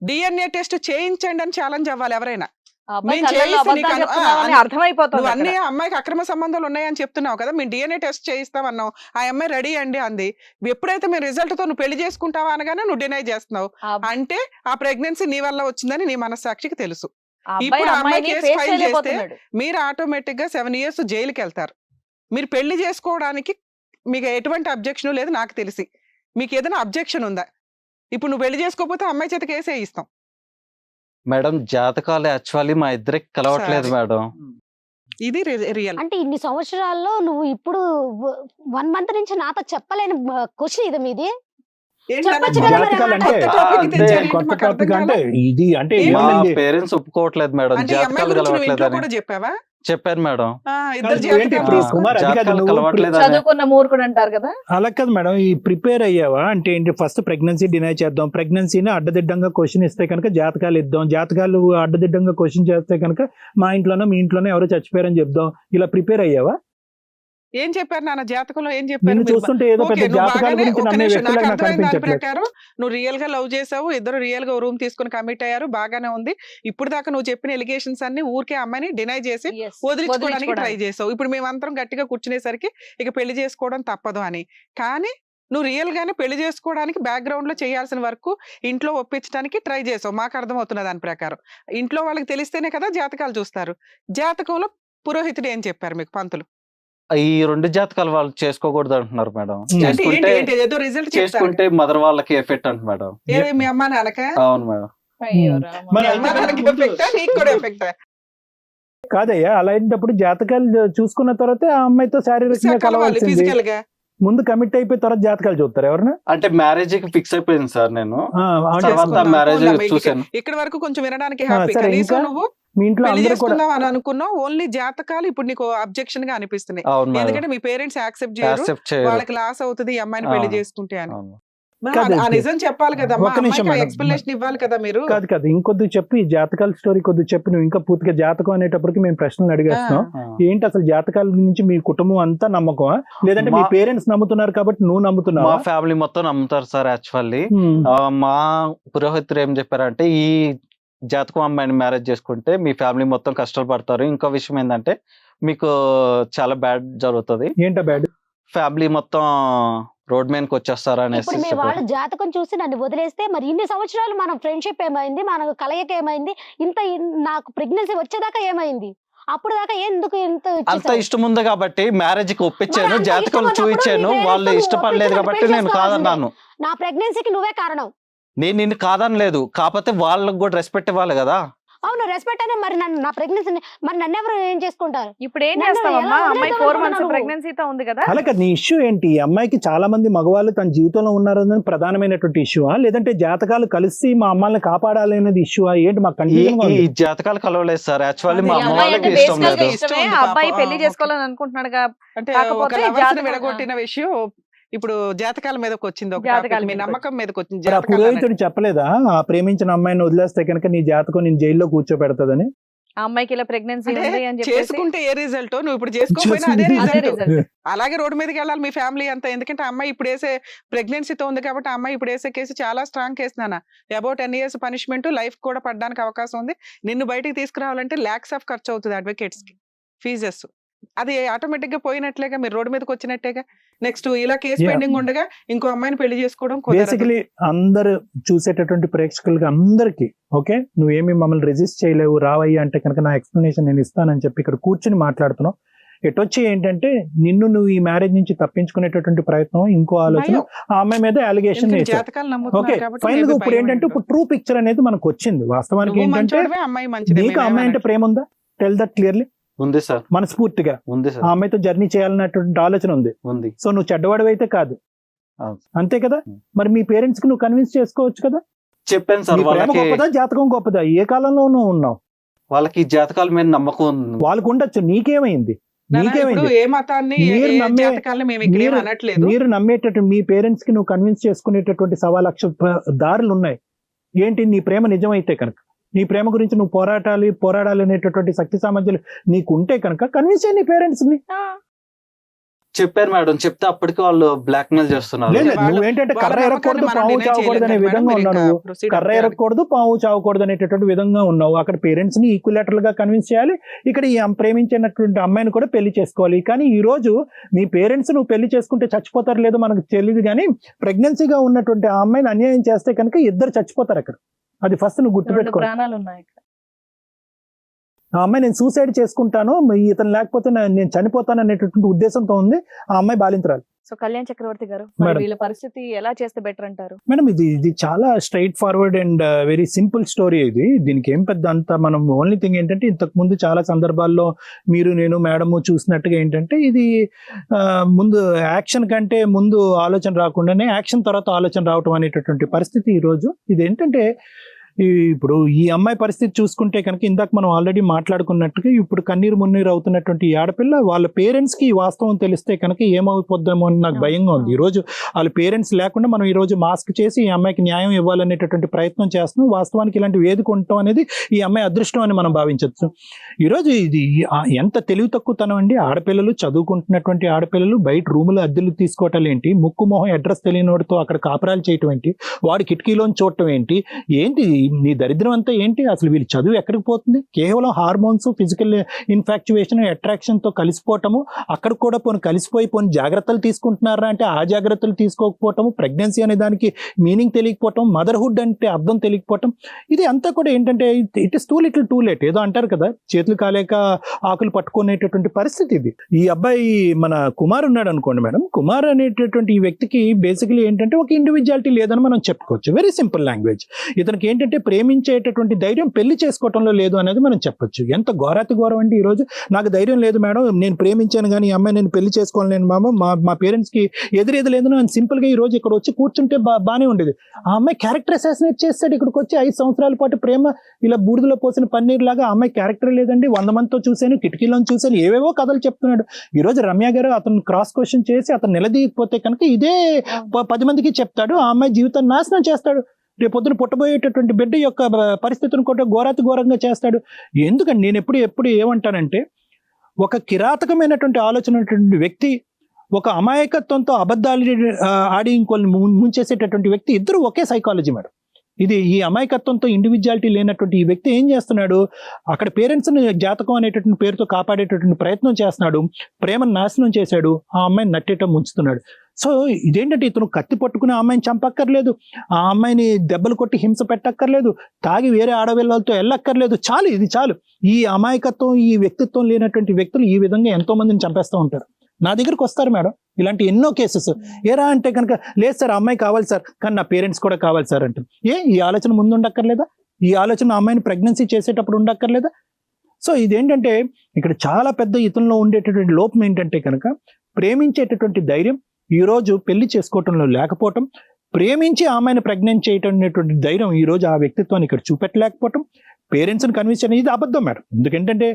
DNA టెస్ట్ చేయించండి అని ఛాలెంజ్ అవ్వాలి ఎవరైనా. ఆ అబ్బాయి నేను కళ్ళల్లో చేయిస్తే అబద్ధాలు నీకు చెప్తున్నావని నువ్వు అర్థమైపోతుంది అన్ని అక్కడ. అమ్మాయికి అక్రమ సంబంధాలు ఉన్నాయని చెప్తున్నావు కదా, మేము DNA టెస్ట్ చేయిస్తామన్నావు, ఆ అమ్మాయి రెడీ అండి అంది. ఎప్పుడైతే మేము రిజల్ట్ తో నువ్వు పెళ్లి చేసుకుంటావా అనగానే నువ్వు డినై చేస్తున్నావు. ఆ అబ్- అంటే ఆ ప్రెగ్నెన్సీ నీ వల్ల వచ్చిందని నీ మనస్సాక్షికి తెలుసు. ఆ అబ్బాయి ఇప్పుడు ఆ అమ్మాయి అమ్మాయిని కేసు ఫేస్ ఫైల్ చేస్తే చేయలేకపోతున్నాడు. మీరు ఆటోమేటిక్ గా 7 years జైలుకి వెళ్తారు. మీరు పెళ్లి చేసుకోవడానికి మీకు ఎటువంటి అబ్జెక్షన్ లేదు నాకు తెలిసి. మీకు ఏదైనా అబ్జెక్షన్ ఉందా? ఇప్పుడు నువ్వు పెళ్లి చేసుకోకపోతే అమ్మాయి చేత కేసే ఇస్తాం. మేడం జాతకాలు యాక్చువల్లీ మా ఇద్దరికి కలవట్లేదు సరే. మేడం. ఇది రియల్. అంటే ఇన్ని సంవత్సరాల్లో నువ్వు ఇప్పుడు 1 month నుంచి నాతో చెప్పలేని క్వశ్చన్ ఇది మీది. చెప్పొచ్చు కదా మరి జాతకాలు ఆ అంటే కొత్త topic తెచ్చారు, కొత్త టాపిక్ అంటే ఇది అంటే ఏంటి? మా ఏమైంది? పేరెంట్స్ ఒప్పుకోవట్లేదు మేడం, అంటే ఈ అమ్మాయి జాతకాలు గురించి నువ్వు ఇంట్లో కలవట్లేదని. కూడా చెప్పావా? చెప్పాను మేడం. ఇద్దరు కాదు, ఏంటి ఇప్పుడు జాతకాలు కుమార్ అది కాదు, జాతకాలు నువ్వు కలవట్లేదని. చదువుకున్న మూర్ఖుడు అంటారు కదా. అలా కాదు మేడం, ఈ ప్రిపేర్ అయ్యావా అంటే ఏంటి? ఫస్ట్ ప్రెగ్నెన్సీ డినై చేద్దాం, ప్రెగ్నెన్సీని అడ్డదిడ్డంగా క్వశ్చన్ ఇస్తే కనుక జాతకాలు ఇద్దాం, జాతకాలు అడ్డదిడ్డంగా క్వశ్చన్ చేస్తే కనుక మా ఇంట్లోనో మీ ఇంట్లోనో ఎవరో చచ్చిపోయారని చెప్దాం, ఇలా ప్రిపేర్ అయ్యావా? ఏం చెప్పారు నాన్న జాతకంలో? ఏం చెప్పారు? నిన్ను మీరు చూస్తుంటే ఏదో ఓకే, పెద్ద నువ్వు జాతకాల బాగానే గురించి ఒక నమ్మే నిమిషం, నాకు వ్యక్తిలాగా నాకు అర్థమైన దాని అనిపించట్లేదు. ప్రకారం నువ్వు రియల్ గా లవ్ చేసావు, ఇద్దరు రియల్ గా రూమ్ తీసుకుని కమిట్ అయ్యారు, బాగానే ఉంది. ఇప్పుడు దాకా నువ్వు చెప్పిన ఎలిగేషన్స్ అన్ని ఊరికే అమ్మాయిని డినై చేసి Yes. వదిలించుకోవడానికి ట్రై వదిలించుకోవడానికి. చేసావు. ఇప్పుడు మేమంతరం గట్టిగా కూర్చునేసరికి ఇక పెళ్లి చేసుకోవడం తప్పదు అని. కానీ నువ్వు రియల్ గానే పెళ్లి చేసుకోవడానికి బ్యాక్గ్రౌండ్ లో చేయాల్సిన వరకు ఇంట్లో ఒప్పించడానికి ట్రై చేసావు, మాకు అర్థమవుతున్న దాని ప్రకారం. ఇంట్లో వాళ్ళకి తెలిస్తేనే కదా జాతకాలు చూస్తారు. జాతకంలో పురోహితుడు ఏం చెప్పారు మీకు పంతులు? ఈ 2 జాతకాలు వాళ్ళు చేసుకోకూడదు అంటున్నారు మేడం. అంటే అంటే చేసుకుంటే ఏంటి ఏదో రిజల్ట్ చేసుకుంటే మదర్ వాళ్ళకి ఎఫెక్ట్ అంట మేడం. మీ అమ్మ నాన్నక? అవును మేడం. అయ్యో ఉమ్. రామా. మరి మీ అమ్మ నాన్నకి ఎఫెక్టా, నీకు కూడా ఎఫెక్టా? కాదయ్యా, అలా అయినప్పుడు జాతకాలు చూసుకున్న తర్వాత ఆ అమ్మాయితో శారీరకంగా కలవాల్సింది. ఫిజికల్ గా ముందు కమిట్ అయిపోయి తర్వాత జాతకాలు చూస్తారు ఎవరన్నా? అంటే మ్యారేజ్ కి ఫిక్స్ అయిపోయింది సార్ నేను. అంటే తర్వాత చేసుకుందాం, మ్యారేజ్ పోన్లే, మీకు చూసాను. ఇక్కడ వరకు కొంచెం వినడానికి హ్యాపీ. సరే, కనీసం ఇంకా నువ్వు మీ ఇంట్లో పెళ్లి అందరూ కూడా చేసుకుందాం అని అనుకున్నావు. ఓన్లీ జాతకాలు ఇప్పుడు నీకు అబ్జెక్షన్ గా అనిపిస్తున్నాయి. అవును మేడం. ఎందుకంటే మీ పేరెంట్స్ యాక్సెప్ట్ చేయరు, యాక్సెప్ట్ చేయరు. వాళ్ళకి లాస్ అవుతుంది ఈ అమ్మాయిని పెళ్లి అవును. చేసుకుంటే అని. అవును. మరి కాదు, ఆ నిజం చెప్పాలి కదా, ఒక్క నిమిషం మేడం. ఎక్స్ప్లెనేషన్ ఇవ్వాలి కదా మీరు. కాదు ఇంకొద్ది చెప్పు, ఈ జాతకాల స్టోరీ కొద్ది చెప్పు. నువ్వు ఇంకా పూర్తిగా జాతకం అనేటప్పటికి మేము ప్రశ్నలు అడిగేస్తున్నాం. ఆ. ఏంటి అసలు జాతకాల గురించి మీ కుటుంబం అంతా నమ్మకమా, లేదంటే మీ మా- పేరెంట్స్ నమ్ముతున్నారు కాబట్టి నువ్వు నమ్ముతున్నావా? మా ఫ్యామిలీ మొత్తం నమ్ముతారు సార్ యాక్చువల్లీ. మా పురోహితుడు ఏం చెప్పారంటే ఈ జాతకం అమ్మాయిని మ్యారేజ్ చేసుకుంటే మీ ఫ్యామిలీ మొత్తం కష్టాలు పడతారు. ఇంకో విషయం ఏంటంటే మీకు చాలా బ్యాడ్ జరుగుతుంది, ఏంటా బ్యాడ్? ఫ్యామిలీ మొత్తం రోడ్ మీదకి వచ్చేస్తారు అనేసి ఇప్పుడు మీ చెప్పారు. వాళ్ళు జాతకం చూసి నన్ను వదిలేస్తే మరి ఇన్ని సంవత్సరాలు మన ఫ్రెండ్షిప్ ఏమైంది, మన కలయిక ఏమైంది, నాకు ప్రెగ్నెన్సీ వచ్చేదాకా ఏమైంది? అప్పుడు దాకా ఎందుకు ఎంత అంత ఇచ్చేసావు? ఇష్టం ఉంది కాబట్టి మ్యారేజ్ కి ఒప్పించాను, మరి అంత జాతకాలు ఇష్టం ఉన్నప్పుడు చూపించాను, నీ వాళ్ళు parents ఇష్టపడలేదు ఒప్పించి కాబట్టి పెళ్లి నేను చేసుకోవాల్సిందే. కాదన్నాను. నా ప్రెగ్నెన్సీకి నువ్వే కారణం. నేను నిన్ను కాదనలేదు, కాకపోతే వాళ్ళకి కూడా రెస్పెక్ట్ ఇవ్వాలి కదా. అవును రెస్పెక్ట్ అనే మరి నన్ను నా ప్రెగ్నెన్సీ మరి నన్ను ఎవరు ఏం చేసుకుంటారు? ఇప్పుడు ఏం నన్ను చేస్తావమ్మా? ఎలా అమ్మాయి వదిలేద్దాం 4 months అనుకున్నావు? ప్రెగ్నెన్సీతో ఉంది కదా. అలాగే నీ ఇష్యూ ఏంటి? ఈ అమ్మాయికి చాలా మంది మగవాళ్ళు తన జీవితంలో ఉన్నారని ప్రధానమైనటువంటి ఇష్యూవా, లేదంటే జాతకాలు కలిసి మా అమ్మాయిని కాపాడాలి అనేది ఇష్యూవా? ఏంటి మాకు ఈ కన్ఫ్యూజన్ ఈ జాతకాలు కలవలేదు సార్. యాక్చువల్లీ అదే మా ఈ అమ్మ అమ్మాయి వాళ్ళకి అంటే ఇష్టం బేసికల్ గా లేదు. ఇష్టమే, ఇష్టం ఉంది ఆ అబ్బాయి పాపం. పెళ్లి చేసుకోవాలని అనుకుంటున్నాడు అంటే కాకపోతే ఒక లవర్స్ జాతకం- విడగొట్టిన విషయం ఇప్పుడు జాతకాల మీదకి వచ్చింది, ఒక జాతకాల topic. మీ మీదకి నమ్మకం మీదకి వచ్చింది. మరి ఆ జాతకాలు పురోహితుడు చెప్పలేదా ఆ ప్రేమించిన అమ్మాయిని వదిలేస్తే కనుక నీ జాతకం నేను జైల్లో కూర్చోబెడతదని? ఆ అమ్మాయికి ఇలా ప్రెగ్నెన్సీ అంటే ఉంది అని చెప్పేసి చేసుకుంటే ఏ రిజల్ట్, నువ్వు ఇప్పుడు చేసుకోకపోయినా అదే అదే రిజల్ట్. రిజల్ట్. అలాగే రోడ్డు మీదకి వెళ్ళాలి మీ ఫ్యామిలీ అంతా. ఎందుకంటే ఆ అమ్మాయి ఇప్పుడు వేసే ప్రెగ్నెన్సీతో ఉంది కాబట్టి ఆ అమ్మాయి ఇప్పుడు వేసే కేసు చాలా స్ట్రాంగ్ కేసు నాన్న. అబౌట్ 10 years పనిష్మెంట్, లైఫ్ కూడా పడడానికి అవకాశం ఉంది. నిన్ను బయటికి తీసుకురావాలంటే lakhs of ఖర్చు అవుతుంది అడ్వకేట్స్ కి ఫీజెస్. అది ఆటోమేటిక్ గా పోయినట్లేగా, మీరు రోడ్డు మీదకి వచ్చినట్టేగా. నెక్స్ట్ ఇలా కేసు Yeah. పెండింగ్ ఉండగా ఇంకో అమ్మాయిని పెళ్లి చేసుకోవడం కుదరదు. బేసికలీ అందరు చూసేటటువంటి ప్రేక్షకులకి అందరికి ఓకే, నువ్వేమి మమ్మల్ని రెజిస్ట్ చేయలేవు రావయ్యా అంటే కనుక నా ఎక్స్ప్లెనేషన్ నేను ఇస్తానని చెప్పి ఇక్కడ కూర్చుని మాట్లాడుతున్నావు. ఎటొచ్చి ఏంటంటే నువ్వు ఈ మ్యారేజ్ నుంచి తప్పించుకునేటటువంటి ప్రయత్నం, ఇంకో ఆలోచన భయం. ఆ అమ్మాయి మీద అలిగేషన్ ఎందుకంటే వేశారు. జాతకాలు ఓకే నమ్ముతున్నారు కాబట్టి ఫైనల్ గా maybe ఇప్పుడు భయం ఏంటంటే ఉంటుంది. ఇప్పుడు ట్రూ పిక్చర్ అనేది మనకు వచ్చింది. వాస్తవానికి నువ్వు ఏంటంటే మంచోడివే, అమ్మాయి మంచిదే, నీకు ఆ అమ్మాయి అంటే ప్రేమ ఉందా? Tell that clearly. ఉంది సార్, మనస్ఫూర్తిగా ఉంది ఆ సార్, అమ్మాయితో జర్నీ చేయాలన్నటువంటి ఆలోచన ఉంది. ఉంది. సో నువ్వు చెడ్డవాడివి అయితే కాదు, అవును. అంతే కదా? మరి మీ పేరెంట్స్ కి నువ్వు కన్విన్స్ చేసుకోవచ్చు కదా. చెప్పాను సార్ నీ ప్రేమ వాళ్ళకి. గొప్పదా జాతకం గొప్పదా? ఏ కాలంలో నువ్వు ఉన్నావు? వాళ్ళకి ఈ జాతకాల మీద నమ్మకం ఉంది. వాళ్ళకు ఉండొచ్చు, నీకేమైంది? నాన్న, ఇప్పుడు నీకేమైంది? ఏ మతాన్ని మీరు ఏ నమ్మే- జాతకాలని మేము ఇక్కడ ఏం మీరు- అనట్లేదు. మీరు నమ్మేటట్టు మీ పేరెంట్స్ కి నువ్వు కన్విన్స్ చేసుకునేటటువంటి 1,00,000 దారులు ఉన్నాయి. ఏంటి నీ ప్రేమ నిజమైతే కనుక, నీ ప్రేమ గురించి నువ్వు పోరాడాలి అనేటటువంటి శక్తి సామర్థ్యాలు నీకు ఉంటే కనుక కన్విన్స్ చేయి నీ పేరెంట్స్ ని. చెప్పారు మేడం, చెప్తే అప్పటికి వాళ్ళు బ్లాక్ మెయిల్ చేస్తున్నారు. లేదు, వాళ్ళ- నువ్వేంటంటే వాళ్ళ కర్ర ఎరగకూడదు నమ్మకాన్ని పాము మనం చావకూడదు అనే చేయలేం విధంగా మేడం, ఉన్నావు. మీరు నువ్వు ఇంకా proceed కర్ర అవ్వాలి. ఎరగకూడదు పాము చావకూడదు అనేటటువంటి విధంగా ఉన్నావు. అక్కడ పేరెంట్స్ ని ఈక్విలేటరల్ గా కన్విన్స్ చేయాలి, ఇక్కడ ఈ ప్రేమించినటువంటి అమ్మాయిని కూడా పెళ్లి చేసుకోవాలి. కానీ ఈ రోజు నీ పేరెంట్స్ నువ్వు పెళ్లి చేసుకుంటే చచ్చిపోతారు లేదో మనకు తెలియదు, కానీ ప్రెగ్నెన్సీగా ఉన్నటువంటి ఆ అమ్మాయిని అన్యాయం చేస్తే కనుక ఇద్దరు చచ్చిపోతారు అక్కడ. అది ఫస్ట్ నువ్వు 2 గుర్తుపెట్టుకో. ప్రాణాలు ఉన్నాయి ఇక్కడ. ఆ అమ్మాయి నేను సూసైడ్ చేసుకుంటాను, ఇతను లేకపోతే నేను చనిపోతాను అనేటటువంటి ఉద్దేశంతో ఉంది ఆ అమ్మాయి బాలింతరాలు. సో కళ్యాణ్ చక్రవర్తి గారు, మరి మేడం. వీళ్ళ పరిస్థితి ఎలా చేస్తే బెటర్ అంటారు? మేడం ఇది చాలా straight forward and very simple story. దీనికి ఏం పెద్ద అంత మనం ఓన్లీ థింగ్ ఏంటంటే ఇంతకు ముందు చాలా సందర్భాల్లో మీరు నేను మేడము చూసినట్టుగా ఏంటంటే ఇది ముందు యాక్షన్ కంటే ముందు ఆలోచన రాకుండానే యాక్షన్ తర్వాత ఆలోచన రావటం అనేటటువంటి పరిస్థితి ఈ రోజు. ఇది ఏంటంటే ఇప్పుడు ఈ అమ్మాయి పరిస్థితి చూసుకుంటే కనుక ఇందాక మనం ఆల్రెడీ మాట్లాడుకున్నట్టుగా ఇప్పుడు కన్నీరు మున్నీరు అవుతున్నటువంటి ఈ ఆడపిల్ల వాళ్ళ పేరెంట్స్ కి ఈ వాస్తవం తెలిస్తే కనుక ఏమైపోద్దామో అని నాకు భయంగా ఉంది. ఈ రోజు వాళ్ళ పేరెంట్స్ లేకుండా మనం ఈ రోజు మాస్క్ చేసి ఈ అమ్మాయికి న్యాయం ఇవ్వాలనేటటువంటి ప్రయత్నం చేస్తున్నాం. వాస్తవానికి ఇలాంటి వేదిక ఉండటం అనేది ఈ అమ్మాయి అదృష్టం అని మనం భావించవచ్చు. ఈరోజు ఇది ఎంత తెలివి తక్కువతనం అండి. ఆడపిల్లలు చదువుకుంటున్నటువంటి ఆడపిల్లలు బయట రూములు అద్దెలు తీసుకోవటాలు ఏంటి, ముక్కు మొహం అడ్రస్ తెలియని వాడితో అక్కడ కాపురాలు చేయటం ఏంటి, వాడి కిటికీలోని చూడటం ఏంటి, నీ దరిద్రం అంతా ఏంటి? అసలు వీళ్ళు చదువు ఎక్కడికి పోతుంది? కేవలం హార్మోన్స్, ఫిజికల్ ఇన్ఫాక్చువేషన్, అట్రాక్షన్ తో కలిసిపోవటము. అక్కడ కూడా కలిసిపోయి జాగ్రత్తలు తీసుకుంటున్నారా అంటే ఆ జాగ్రత్తలు తీసుకోకపోవటము, ప్రెగ్నెన్సీ అనే దానికి మీనింగ్ తెలియకపోవటం, మదర్హుడ్ అంటే అర్థం తెలియకపోవటం, ఇది అంతా కూడా ఏంటంటే it is two little too late. ఏదో అంటారు కదా, చేతులు కాలేక ఆకులు పట్టుకునేటటువంటి పరిస్థితి ఇది. ఈ అబ్బాయి మన కుమార్ ఉన్నాడు అనుకోండి మేడం, కుమార్ అనేటటువంటి ఈ వ్యక్తికి బేసికలీ ఏంటంటే ఒక ఇండివిజువాలిటీ లేదని మనం చెప్పుకోవచ్చు. Very simple language. ఇతనికి ఏంటంటే ప్రేమించేటటువంటి ధైర్యం పెళ్లి చేసుకోవటంలో లేదు అనేది మనం చెప్పొచ్చు. ఎంత ఘోరాతి ఘోరం అంటే ఈ రోజు నాకు ధైర్యం లేదు మేడం, నేను ప్రేమించాను కానీ ఈ అమ్మాయి నేను పెళ్లి చేసుకోలేను మా పేరెంట్స్ కి ఎదురేది లేదు అని సింపుల్ గా ఈ రోజు ఇక్కడ వచ్చి కూర్చుంటే బానే ఉండేది. ఆ అమ్మాయి క్యారెక్టర్ అసాసినేట్ చేస్తాడు. ఇక్కడికి వచ్చి 5 సంవత్సరాల పాటు ప్రేమ ఇలా బూడిదలో పోసిన పన్నీర్ లాగా ఆ అమ్మాయి క్యారెక్టర్ లేదండి, 100 మందితో చూశాను, కిటికీలో చూశాను, ఏవేవో కథలు చెప్తున్నాడు. ఈ రోజు రమ్య గారు అతను క్రాస్ క్వశ్చన్ చేసి అతను నిలదీయకపోతే కనుక ఇదే 10 మందికి చెప్తాడు, ఆ అమ్మాయి జీవితాన్ని నాశనం చేస్తాడు. రేపు పొద్దున పుట్టబోయేటటువంటి బిడ్డ యొక్క పరిస్థితిని కూడా ఘోరాతి ఘోరంగా చేస్తాడు. ఎందుకంటే నేను ఎప్పుడు ఏమంటానంటే, ఒక కిరాతకమైనటువంటి ఆలోచన ఉన్నటువంటి వ్యక్తి, ఒక అమాయకత్వంతో అబద్ధాలు ఆడి ఇంకొన్ని ముంచేసేటటువంటి వ్యక్తి, ఇద్దరు ఒకే సైకాలజీ మేడం. ఇది ఈ అమాయకత్వంతో ఇండివిజువాలిటీ లేనటువంటి ఈ వ్యక్తి ఏం చేస్తున్నాడు, అక్కడ పేరెంట్స్ని జాతకం అనేటటువంటి పేరుతో కాపాడేటటువంటి ప్రయత్నం చేస్తున్నాడు, ప్రేమను నాశనం చేశాడు, ఆ అమ్మాయిని నట్టేయటం ముంచుతున్నాడు. సో ఇదేంటంటే ఇతను కత్తి పట్టుకుని ఆ అమ్మాయిని చంపక్కర్లేదు, ఆ అమ్మాయిని దెబ్బలు కొట్టి హింస పెట్టక్కర్లేదు, తాగి వేరే ఆడపిల్లలతో వెళ్ళక్కర్లేదు, చాలు ఇది చాలు. ఈ అమాయకత్వం, ఈ వ్యక్తిత్వం లేనటువంటి వ్యక్తులు ఈ విధంగా ఎంతో మందిని చంపేస్తూ ఉంటారు. నా దగ్గరికి వస్తారు మేడం ఇలాంటి ఎన్నో కేసెస్. ఏరా అంటే కనుక లేదు సార్ అమ్మాయి కావాలి సార్, కానీ నా పేరెంట్స్ కూడా కావాలి సార్ అంటారు. ఈ ఆలోచన ముందు ఉండక్కర్లేదా? ఈ ఆలోచన అమ్మాయిని ప్రెగ్నెన్సీ చేసేటప్పుడు ఉండక్కర్లేదా? సో ఇదేంటంటే ఇక్కడ చాలా పెద్ద ఇతనిలో ఉండేటటువంటి లోపం ఏంటంటే కనుక ప్రేమించేటటువంటి ధైర్యం ఈ రోజు పెళ్లి చేసుకోవటంలో లేకపోవటం, ప్రేమించి ఆమెను ప్రెగ్నెంట్ చేయటం అనేటువంటి ధైర్యం ఈ రోజు ఆ వ్యక్తిత్వాన్ని ఇక్కడ చూపెట్టలేకపోవటం, పేరెంట్స్ని కన్విన్స్ అనేది ఇది అబద్ధం మేడం. ఎందుకంటే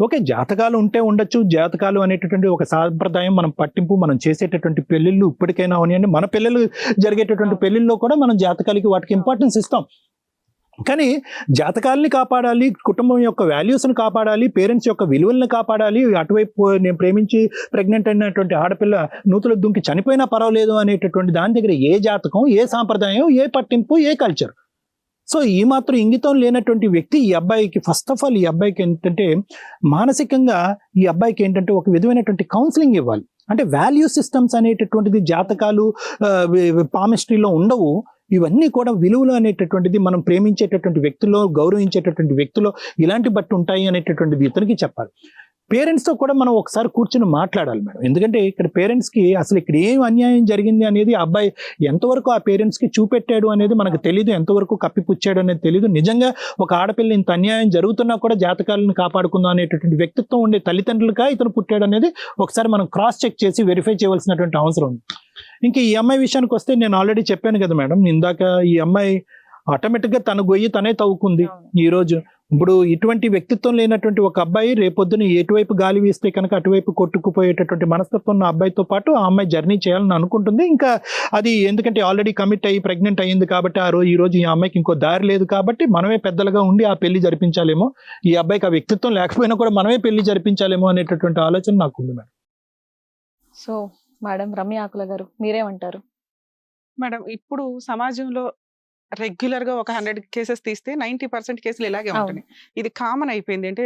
ఓకే జాతకాలు ఉంటే ఉండొచ్చు, జాతకాలు అనేటటువంటి ఒక సాంప్రదాయం, మనం పట్టింపు, మనం చేసేటటువంటి పెళ్ళిళ్ళు ఇప్పటికైనా అవనివ్వండి, మన పిల్లలు జరిగేటటువంటి పెళ్ళిళ్ళలో కూడా మనం జాతకాలకి వాటికి ఇంపార్టెన్స్ ఇస్తాం. కానీ జాతకాలని కాపాడాలి, కుటుంబం యొక్క వాల్యూస్ని కాపాడాలి, పేరెంట్స్ యొక్క విలువలను కాపాడాలి, అటువైపు నేను ప్రేమించి ప్రెగ్నెంట్ అయినటువంటి ఆడపిల్ల నూతులు దుంకి చనిపోయినా పర్వాలేదు అనేటటువంటి దాని దగ్గర ఏ జాతకం, ఏ సాంప్రదాయం, ఏ పట్టింపు, ఏ కల్చర్. సో ఈ మాత్రం ఇంగితం లేనటువంటి వ్యక్తి ఈ అబ్బాయికి, ఫస్ట్ ఆఫ్ ఆల్ ఈ అబ్బాయికి ఏంటంటే మానసికంగా ఈ అబ్బాయికి ఏంటంటే ఒక విధమైనటువంటి కౌన్సిలింగ్ ఇవ్వాలి. అంటే వాల్యూ సిస్టమ్స్ అనేటటువంటిది జాతకాలు పామిస్ట్రీలో ఉండవు. ఇవన్నీ కూడా విలువలు అనేటటువంటిది మనం ప్రేమించేటటువంటి వ్యక్తిలో, గౌరవించేటటువంటి వ్యక్తిలో ఇలాంటి బట్టి ఉంటాయి అనేటటువంటిది ఇతనికి చెప్పాలి. పేరెంట్స్తో కూడా మనం ఒకసారి కూర్చొని మాట్లాడాలి మేడం. ఎందుకంటే ఇక్కడ పేరెంట్స్కి అసలు ఇక్కడ ఏం అన్యాయం జరిగింది అనేది అబ్బాయి ఎంతవరకు ఆ పేరెంట్స్కి చూపెట్టాడు అనేది మనకు తెలియదు, ఎంతవరకు కప్పిపుచ్చాడు అనేది తెలియదు. నిజంగా ఒక ఆడపిల్ల ఇంత అన్యాయం జరుగుతున్నా కూడా జాతకాలను కాపాడుకుందాం అనేటటువంటి వ్యక్తిత్వం ఉండే తల్లిదండ్రులుగా ఇతను పుట్టాడు అనేది ఒకసారి మనం క్రాస్ చెక్ చేసి వెరిఫై చేయవలసినటువంటి అవసరం ఉంది. ఇంకా ఈ అమ్మాయి విషయానికి వస్తే నేను ఆల్రెడీ చెప్పాను కదా మేడం ఇందాక, ఈ అమ్మాయి ఆటోమేటిక్గా తన గొయ్యి తనే తవ్వుకుంది. ఈరోజు ఇప్పుడు ఇటువంటి వ్యక్తిత్వం లేనటువంటి ఒక అబ్బాయి రేపొద్దున ఎటువైపు గాలి వీస్తే కనుక అటువైపు కొట్టుకుపోయేటటువంటి మనస్తత్వం ఉన్న అబ్బాయితో పాటు ఆ అమ్మాయి జర్నీ చేయాలని అనుకుంటుంది. ఇంకా అది ఎందుకంటే ఆల్రెడీ కమిట్ అయ్యి ప్రెగ్నెంట్ అయ్యింది కాబట్టి ఈ రోజు ఈ అమ్మాయికి ఇంకో దారి లేదు కాబట్టి మనమే పెద్దలుగా ఉండి ఆ పెళ్లి జరిపించాలేమో, ఈ అబ్బాయికి ఆ వ్యక్తిత్వం లేకపోయినా కూడా మనమే పెళ్లి జరిపించాలేమో అనేటటువంటి ఆలోచన నాకు ఉంది మేడం. సో మేడం రమ్య ఆకుల గారు మీరేమంటారు? మేడం ఇప్పుడు సమాజంలో రెగ్యులర్ గా ఒక 100 కేసెస్ తీస్తే 90% కేసులు ఇలాగే ఉంటున్నాయి. ఇది కామన్ అయిపోయింది. అంటే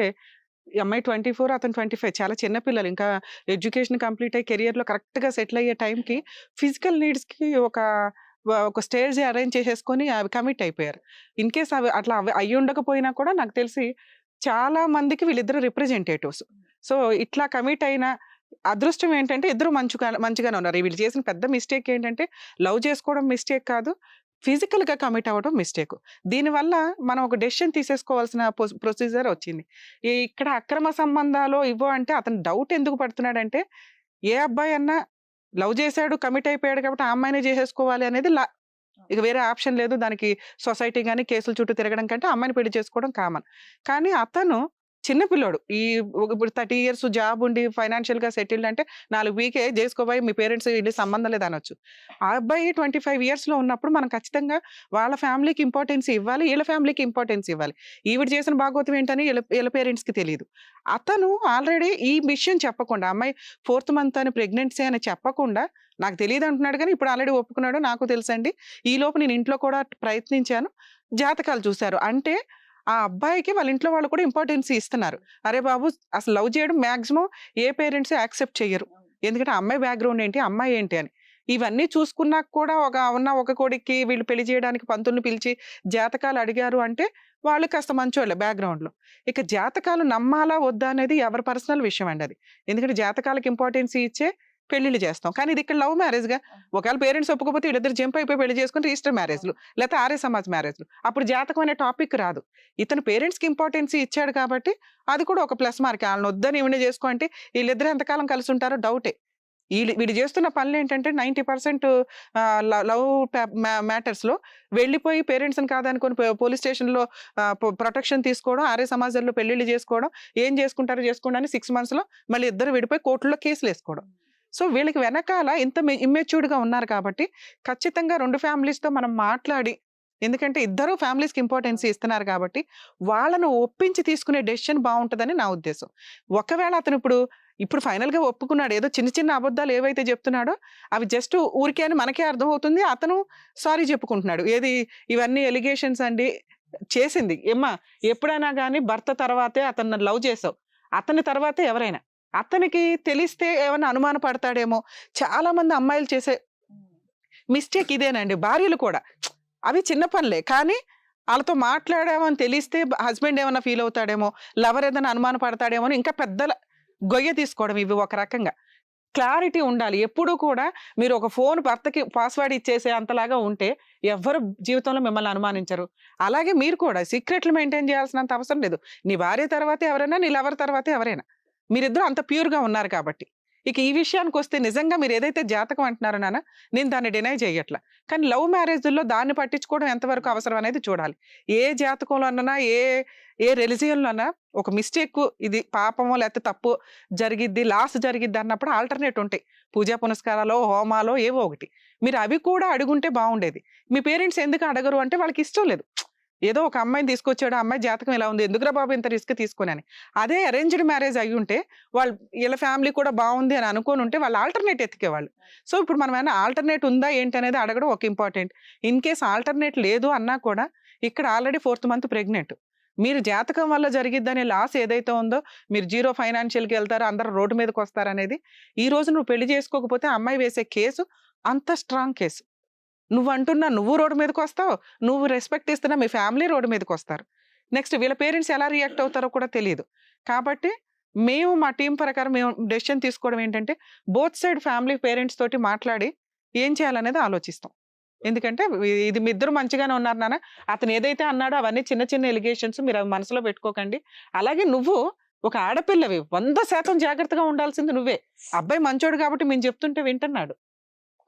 ఈ అమ్మాయి 24, అతను 25, చాలా చిన్న పిల్లలు, ఇంకా ఎడ్యుకేషన్ కంప్లీట్ అయ్యి కెరియర్ లో కరెక్ట్ గా సెటిల్ అయ్యే టైంకి ఫిజికల్ నీడ్స్ కి ఒక స్టేజ్ అరేంజ్ చేసేసుకొని అవి కమిట్ అయిపోయారు. ఇన్ కేస్ అవి అట్లా అయ్యి ఉండకపోయినా కూడా నాకు తెలిసి చాలా మందికి వీళ్ళిద్దరు రిప్రజెంటేటివ్స్. సో ఇట్లా కమిట్ అయిన అదృష్టం ఏంటంటే ఇద్దరు మంచిగానే ఉన్నారు. వీళ్ళు చేసిన పెద్ద మిస్టేక్ ఏంటంటే లవ్ చేసుకోవడం మిస్టేక్ కాదు, ఫిజికల్ గా కమిట్ అవ్వడం మిస్టేక్. దీనివల్ల మనం ఒక డెసిషన్ తీసేసుకోవాల్సిన ప్రొసీజర్ వచ్చింది. ఇక్కడ అక్రమ సంబంధాలు ఇవ్వ అంటే అతను డౌట్ ఎందుకు పడుతున్నాడంటే ఏ అబ్బాయి అన్నా లవ్ చేశాడు, కమిట్ అయిపోయాడు కాబట్టి ఆ అమ్మాయినే చేసేసుకోవాలి అనేది ఇక వేరే ఆప్షన్ లేదు. దానికి సొసైటీ కానీ కేసుల చుట్టూ తిరగడం కంటే అమ్మాయిని పెళ్లి చేసుకోవడం కామన్. కానీ అతను చిన్నపిల్లోడు, ఇప్పుడు 30 years జాబ్ ఉండి ఫైనాన్షియల్ గా సెటిల్డ్ అంటే 4 వీకే చేసుకోబోయి మీ పేరెంట్స్ వీళ్ళు సంబంధం లేదు అనొచ్చు. ఆ అబ్బాయి 25 years లో ఉన్నప్పుడు మనం ఖచ్చితంగా వాళ్ళ ఫ్యామిలీకి ఇంపార్టెన్స్ ఇవ్వాలి, వీళ్ళ ఫ్యామిలీకి ఇంపార్టెన్స్ ఇవ్వాలి. ఈవిడ చేసిన భాగవతం ఏంటని వీళ్ళ పేరెంట్స్ కి తెలియదు. అతను ఆల్రెడీ ఈ విషయం చెప్పకుండా, అమ్మాయి 4th month అని ప్రెగ్నెన్సీ అని చెప్పకుండా నాకు తెలియదు అంటున్నాడు, కానీ ఇప్పుడు ఆల్రెడీ ఒప్పుకున్నాడు. నాకు తెలుసండి, ఈ లోపు నేను ఇంట్లో కూడా ప్రయత్నించాను, జాతకాలు చూశారు అంటే ఆ అబ్బాయికి వాళ్ళ ఇంట్లో వాళ్ళు కూడా ఇంపార్టెన్స్ ఇస్తున్నారు. అరే బాబు, అసలు లవ్ చేయడం మాక్సిమం ఏ పేరెంట్స్ యాక్సెప్ట్ చేయరు. ఎందుకంటే అమ్మాయి బ్యాక్గ్రౌండ్ ఏంటి, అమ్మాయి ఏంటి అని ఇవన్నీ చూసుకున్నాక కూడా ఒక కొడుక్కి వీళ్ళు పెళ్లి చేయడానికి పంతుల్ని పిలిచి జాతకాలు అడిగారు అంటే వాళ్ళు కాస్త మంచోళ్ళే బ్యాక్గ్రౌండ్ లో. ఇక జాతకాలు నమ్మాలా వద్దా అనేది ఎవరి పర్సనల్ విషయం అండి అది. ఎందుకంటే జాతకాలకు ఇంపార్టెన్స్ ఇచ్చే పెళ్లిళ్ళు చేస్తాం. కానీ ఇది ఇక్కడ లవ్ మ్యారేజ్ గా ఒకవేళ పేరెంట్స్ ఒప్పుకోకపోతే వీళ్ళిద్దరు జంప్ అయిపోయి పెళ్లి చేసుకుని రిజిస్టర్ మ్యారేజ్లు లేకపోతే ఆర్య సమాజ్ మ్యారేజ్లు, అప్పుడు జాతకం అనే టాపిక్ రాదు. ఇతను పేరెంట్స్ కి ఇంపార్టెన్స్ ఇచ్చాడు కాబట్టి అది కూడా ఒక ప్లస్ మార్క్. వాళ్ళని వద్దని ఇవన్నీ చేసుకో అంటే వీళ్ళిద్దరు ఎంతకాలం కలిసి ఉంటారో డౌటే. వీడు చేస్తున్న పనులు ఏంటంటే 90% లవ్ మ్యాటర్స్ లో వెళ్ళిపోయి పేరెంట్స్ ని కాదనుకొని పోలీస్ స్టేషన్ లో ప్రొటెక్షన్ తీసుకోవడం, ఆర్య సమాజంలో పెళ్లిళ్ళు చేసుకోవడం, ఏం చేసుకుంటారో చేసుకోండి అని 6 months లో మళ్ళీ ఇద్దరు విడిపోయి కోర్టులో కేసులు వేసుకోవడం. సో వీళ్ళకి వెనకాల ఇంత ఇమ్మెచ్యూర్డ్ గా ఉన్నారు కాబట్టి ఖచ్చితంగా 2 families తో మనం మాట్లాడి, ఎందుకంటే ఇద్దరు ఫ్యామిలీస్కి ఇంపార్టెన్స్ ఇస్తున్నారు కాబట్టి వాళ్ళను ఒప్పించి తీసుకునే డెసిషన్ బాగుంటుందని నా ఉద్దేశం. ఒకవేళ అతను ఇప్పుడు ఫైనల్ గా ఒప్పుకున్నాడు, ఏదో చిన్న చిన్న అబద్ధాలు ఏవైతే చెప్తున్నాడో అవి జస్ట్ ఊరికే అని మనకే అర్థం అవుతుంది. అతను సారీ చెప్పుకుంటున్నాడు. ఇవన్నీ ఎలిగేషన్స్ అండి చేసింది. ఎప్పుడైనా కానీ భర్త తర్వాతే అతను లవ్ చేసావు, అతని తర్వాతే ఎవరైనా. అతనికి తెలిస్తే ఏమైనా అనుమాన పడతాడేమో. చాలా మంది అమ్మాయిలు చేసే మిస్టేక్ ఇదేనండి. భార్యలు కూడా అవి చిన్న పనులే, కానీ వాళ్ళతో మాట్లాడామని తెలిస్తే హస్బెండ్ ఏమైనా ఫీల్ అవుతాడేమో, లవర్ ఏదైనా అనుమాన పడతాడేమో అని ఇంకా పెద్ద గొయ్య తీసుకోవడం. ఇవి ఒక రకంగా క్లారిటీ ఉండాలి. ఎప్పుడూ కూడా మీరు ఒక ఫోన్ భర్తకి పాస్వర్డ్ ఇచ్చేసే అంతలాగా ఉంటే ఎవ్వరు జీవితంలో మిమ్మల్ని అనుమానించరు. అలాగే మీరు కూడా సీక్రెట్లు మెయింటైన్ చేయాల్సినంత అవసరం లేదు. నీ భార్య తర్వాత ఎవరైనా, నీ లవర్ తర్వాత ఎవరైనా, మీరిద్దరూ అంత ప్యూర్గా ఉన్నారు కాబట్టి. ఇక ఈ విషయానికి వస్తే నిజంగా మీరు ఏదైతే జాతకం అంటున్నారో నాన్న, నేను దాన్ని డినై చేయట్లా. కానీ లవ్ మ్యారేజ్లో దాన్ని పట్టించుకోవడం ఎంతవరకు అవసరం అనేది చూడాలి. ఏ జాతకంలో అన్నా, ఏ రిలిజియన్లో అన్నా ఒక మిస్టేక్, ఇది పాపమో లేకపోతే తప్పు జరిగిద్ది, లాస్ జరిగిద్ది అన్నప్పుడు ఆల్టర్నేట్ ఉంటాయి. పూజా పునస్కారాలు, హోమాలో ఏవో ఒకటి. మీరు అవి కూడా అడుగుంటే బాగుండేది. మీ పేరెంట్స్ ఎందుకు అడగరు అంటే వాళ్ళకి ఇష్టం లేదు. ఏదో ఒక అమ్మాయిని తీసుకొచ్చాడు, అమ్మాయి జాతకం ఇలా ఉంది, ఎందుకురా బాబు ఇంత రిస్క్ తీసుకుని. అదే అరేంజ్డ్ మ్యారేజ్ అయ్యి ఉంటే వాళ్ళు వీళ్ళ ఫ్యామిలీ కూడా బాగుంది అని అనుకొని ఉంటే వాళ్ళు ఆల్టర్నేట్ ఎత్తికేవాళ్ళు. సో ఇప్పుడు మనం ఏమైనా ఆల్టర్నేట్ ఉందా ఏంటి అనేది అడగడం ఒక ఇంపార్టెంట్. ఇన్ కేస్ ఆల్టర్నేట్ లేదు అన్నా కూడా ఇక్కడ ఆల్రెడీ 4th మంత్ ప్రెగ్నెంట్. మీరు జాతకం వల్ల జరిగిద్దనే లాస్ ఏదైతే ఉందో, మీరు జీరో ఫైనాన్షియల్కి వెళ్తారు, అందరూ రోడ్డు మీదకి వస్తారనేది, ఈ రోజు నువ్వు పెళ్లి చేసుకోకపోతే అమ్మాయి వేసే కేసు అంత స్ట్రాంగ్ కేసు. నువ్వు అంటున్నా నువ్వు రోడ్డు మీదకి వస్తావు, నువ్వు రెస్పెక్ట్ ఇస్తున్నా మీ ఫ్యామిలీ రోడ్డు మీదకి వస్తారు. నెక్స్ట్ వీళ్ళ పేరెంట్స్ ఎలా రియాక్ట్ అవుతారో కూడా తెలియదు. కాబట్టి మేము మా టీం ప్రకారం మేము డెసిషన్ తీసుకోవడం ఏంటంటే, బోత్ సైడ్ ఫ్యామిలీ పేరెంట్స్ తోటి మాట్లాడి ఏం చేయాలనేది ఆలోచిస్తాం. ఎందుకంటే ఇది మీ ఇద్దరు మంచిగానే ఉన్నారు నాన్న, అతను ఏదైతే అన్నాడో అవన్నీ చిన్న చిన్న ఎలిగేషన్స్, మీరు అవి మనసులో పెట్టుకోకండి. అలాగే నువ్వు ఒక ఆడపిల్లవి, 100% జాగ్రత్తగా ఉండాల్సింది నువ్వే. అబ్బాయి మంచోడు కాబట్టి మేము చెప్తుంటే వింటున్నాడు.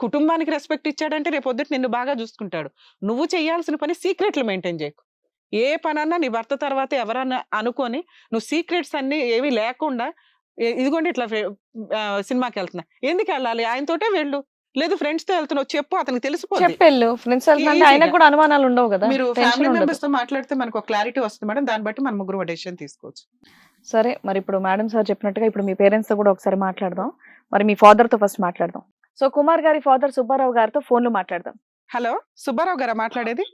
కుటుంబానికి రెస్పెక్ట్ ఇచ్చాడంటే రేపు పొద్దుట నిన్ను బాగా చూసుకుంటాడు. నువ్వు చేయాల్సిన పని సీక్రెట్లు మెయింటైన్ చేయకు. ఏ పనన్నా నీ భర్త తర్వాత ఎవరన్నా అనుకొని నువ్వు సీక్రెట్స్ అన్ని ఏవి లేకుండా, ఇదిగోండి ఇట్లా సినిమాకి వెళ్తున్నా, ఎందుకు వెళ్ళాలి, ఆయనతోటే వెళ్ళు, లేదు ఫ్రెండ్స్ తో వెళ్తున్నావు చెప్పు, అతనికి తెలిసిపోతుంది. చెప్పెళ్ళు, ఫ్రెండ్స్ వెళ్తుంటే ఆయనకు కూడా అనుమానాలు ఉండవు కదా. మీరు టెన్షన్ ఫ్యామిలీ ఉండదు. మెంబర్స్ తో మాట్లాడితే మనకు ఒక క్లారిటీ వస్తుంది మేడం. దాన్ని బట్టి మనం ముగ్గురు డెసిషన్ తీసుకోవచ్చు. సరే, మరి ఇప్పుడు మేడం సార్ చెప్పినట్టుగా ఇప్పుడు మీ పేరెంట్స్ తో కూడా ఒకసారి మాట్లాడదాం. మరి మీ ఫాదర్ తో ఫస్ట్ మాట్లాడదాం. సో కుమార్ గారి ఫాదర్ సుబ్బారావు గారితో ఫోన్ లో మాట్లాడదాం. హలో, సుబ్బారావు గారా మాట్లాడేది?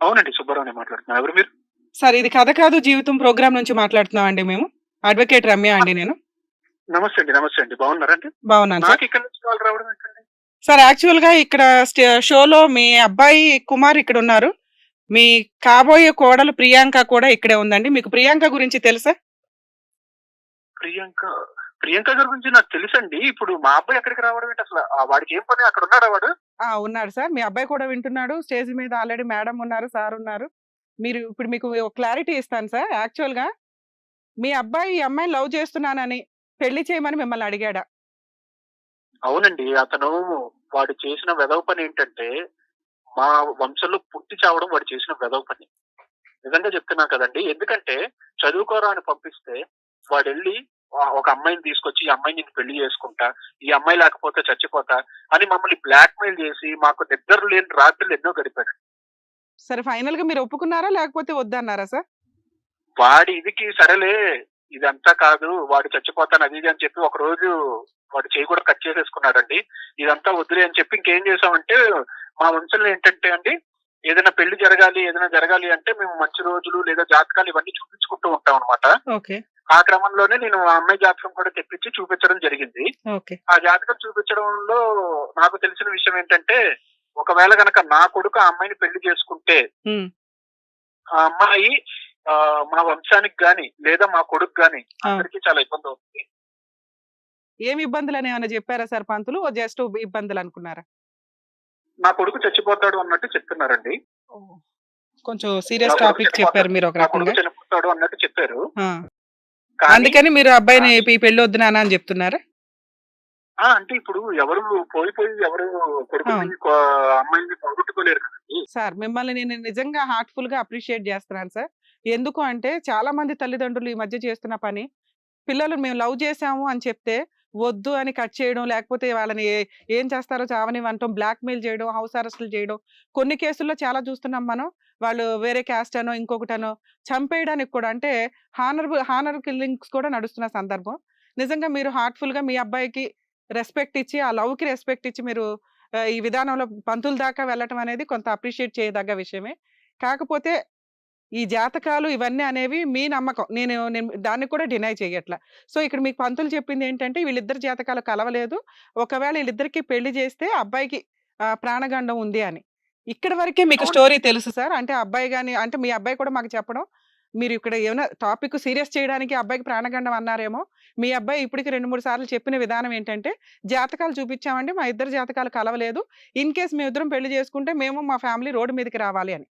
అవునండి, సుబ్బారావుని మాట్లాడుతున్నా. ఎవరు మీరు? సార్, ఇది కథ కాదు జీవితం ప్రోగ్రామ్ నుంచి మాట్లాడుతున్నాం అండి. మేము అడ్వకేట్ రమ్య అండి. నేను నమస్తే అండి. నమస్తే అండి, బాగున్నారండి? బాగున్నాను సార్. నాకు ఇక్కడ నుంచి కాల్ రావడం ఏంటండి? సార్ యాక్చువల్ గా ఇక్కడ షోలో మీ అబ్బాయి కుమార్ ఇక్కడ ఉన్నారు, మీ కాబోయే కోడలు ప్రియాంక కూడా ఇక్కడే ఉందండి. మీకు ప్రియాంక గురించి తెలుసా? ప్రియాంక గారి గురించి నాకు తెలుసండి. ఇప్పుడు మా అబ్బాయి ఎక్కడికి రావడం ఏంటి అసలు? వాడికి ఏం పని? అక్కడ ఉన్నాడా వాడు? ఉన్నాడు సార్. మీ అబ్బాయి కూడా వింటున్నాడు. స్టేజ్ మీద ఆల్రెడీ మేడం ఉన్నారు, సార్ ఉన్నారు. మీరు ఇప్పుడు మీకు క్లారిటీ ఇస్తాను సార్. యాక్చువల్ గా మీ అబ్బాయి ఈ అమ్మాయిని లవ్ చేస్తున్నానని పెళ్లి చేయమని మిమ్మల్ని అడిగాడా? అవునండి, వాడు చేసిన వెధవ పని ఏంటంటే, మా వంశంలో పుట్టి చావడం వాడు చేసిన వెధవ పని. నిజంగా చెప్తున్నా కదండి. ఎందుకంటే చదువుకోరా అని పంపిస్తే వాడు వెళ్ళి ఒక అమ్మాయిని తీసుకొచ్చి, ఈ అమ్మాయిని నేను పెళ్లి చేసుకుంటా, ఈ అమ్మాయి లేకపోతే చచ్చిపోతా అని మమ్మల్ని బ్లాక్ మెయిల్ చేసి మాకు నిద్ర లేని రాత్రులు ఎన్నో గడిపాడు. సరే, ఫైనల్ గా మీరు ఒప్పుకున్నారా లేకపోతే వద్దన్నారా సార్? వాడి ఇదికి సరేలే ఇదంతా కాదు, వాడు చచ్చిపోతాను అది ఇది అని చెప్పి ఒక రోజు వాడు చేయి కూడా కట్ చేసేసుకున్నాడండి. ఇదంతా వద్దులే అని చెప్పి ఇంకేం చేసామంటే, మా వంశంలో ఏంటంటే అండి, ఏదైనా పెళ్లి జరగాలి అంటే మేము మంచి రోజులు లేదా జాతకాలు ఇవన్నీ చూపించుకుంటూ ఉంటాం అనమాట. ఓకే. ఆ క్రమంలోనే నేను ఆ అమ్మాయి జాతకం కూడా తెప్పించి చూపించడం జరిగింది. ఓకే. ఆ జాతకం చూపించడంలో నాకు తెలిసిన విషయం ఏంటంటే, ఒకవేళ గనక నా కొడుకు ఆ అమ్మాయిని పెళ్లి చేసుకుంటే ఆ అమ్మాయి మా వంశానికి గాని లేదా మా కొడుకు గాని అందరికీ చాలా ఇబ్బంది అవుతుంది. ఏమి ఇబ్బందులు అని ఏమైనా చెప్పారా సార్ పంతులు? జస్ట్ ఇబ్బందులు అనుకున్నారా? నా కొడుకు చచ్చిపోతాడు అన్నట్టు చెప్తున్నారండి. కొంచెం సీరియస్ టాపిక్ చెప్పారు మీరు ఒక నా కొడుకు రకంగా. చనిపోతాడు అన్నట్టు చెప్పారు. అందుకని మీరు అబ్బాయిని ఈ పెళ్లి వద్దు నాన్న అని చెప్తున్నారా? అంటే ఇప్పుడు ఎవరు పోయి ఎవరు కొడుకుని అమ్మాయిని పోగొట్టుకోలేరు కదండి. సార్, మిమ్మల్ని నేను నిజంగా హార్ట్ఫుల్ గా అప్రిషియేట్ చేస్తున్నాను సార్. ఎందుకు అంటే చాలా మంది తల్లిదండ్రులు ఈ మధ్య చేస్తున్న పని, పిల్లలు మేము లవ్ చేసాము అని చెప్తే వద్దు అని కట్ చేయడం, లేకపోతే వాళ్ళని ఏం చేస్తారో చావనివ్వటం, బ్లాక్ మెయిల్ చేయడం, హౌస్ అరెస్టులు చేయడం. కొన్ని కేసుల్లో చాలా చూస్తున్నాం మనం. వాళ్ళు వేరే క్యాస్ట్ అనో ఇంకొకటనో చంపేయడానికి కూడా, అంటే హానర్ కిల్లింగ్స్ కూడా నడుస్తున్న సందర్భం. నిజంగా మీరు హార్ట్ఫుల్ గా మీ అబ్బాయికి రెస్పెక్ట్ ఇచ్చి, ఆ లవ్ కి రెస్పెక్ట్ ఇచ్చి మీరు ఈ విధానంలో పంతుల దాకా వెళ్ళటం అనేది కొంత అప్రిషియేట్ చేయదగ్గ విషయమే. కాకపోతే ఈ జాతకాలు ఇవన్నీ అనేవి మీ నమ్మకం, నేను దాన్ని కూడా డినై చేయట్లా. సో ఇక్కడ మీకు పంతులు చెప్పింది ఏంటంటే, వీళ్ళిద్దరి జాతకాలు కలవలేదు, ఒకవేళ వీళ్ళిద్దరికి పెళ్లి చేస్తే అబ్బాయికి ప్రాణగండం ఉంది అని. ఇక్కడ వరకే మీకు అవును. స్టోరీ తెలుసు సార్. అంటే అబ్బాయి గాని అంటే మీ అబ్బాయి కూడా మాకు చెప్పడం, మీరు ఇక్కడ ఏమైనా టాపిక్ సీరియస్ చేయడానికి అబ్బాయికి ప్రాణగండం అన్నారేమో. మీ అబ్బాయి ఇప్పటికి 2, 3 సార్లు చెప్పిన విధానం ఏంటంటే, జాతకాలు చూపించామండి, మా ఇద్దరి జాతకాలు కలవలేదు. ఇన్ కేస్ మేమిద్దరం పెళ్లి చేసుకుంటే మేము మా ఫ్యామిలీ రోడ్డు మీదకి రావాలి అని.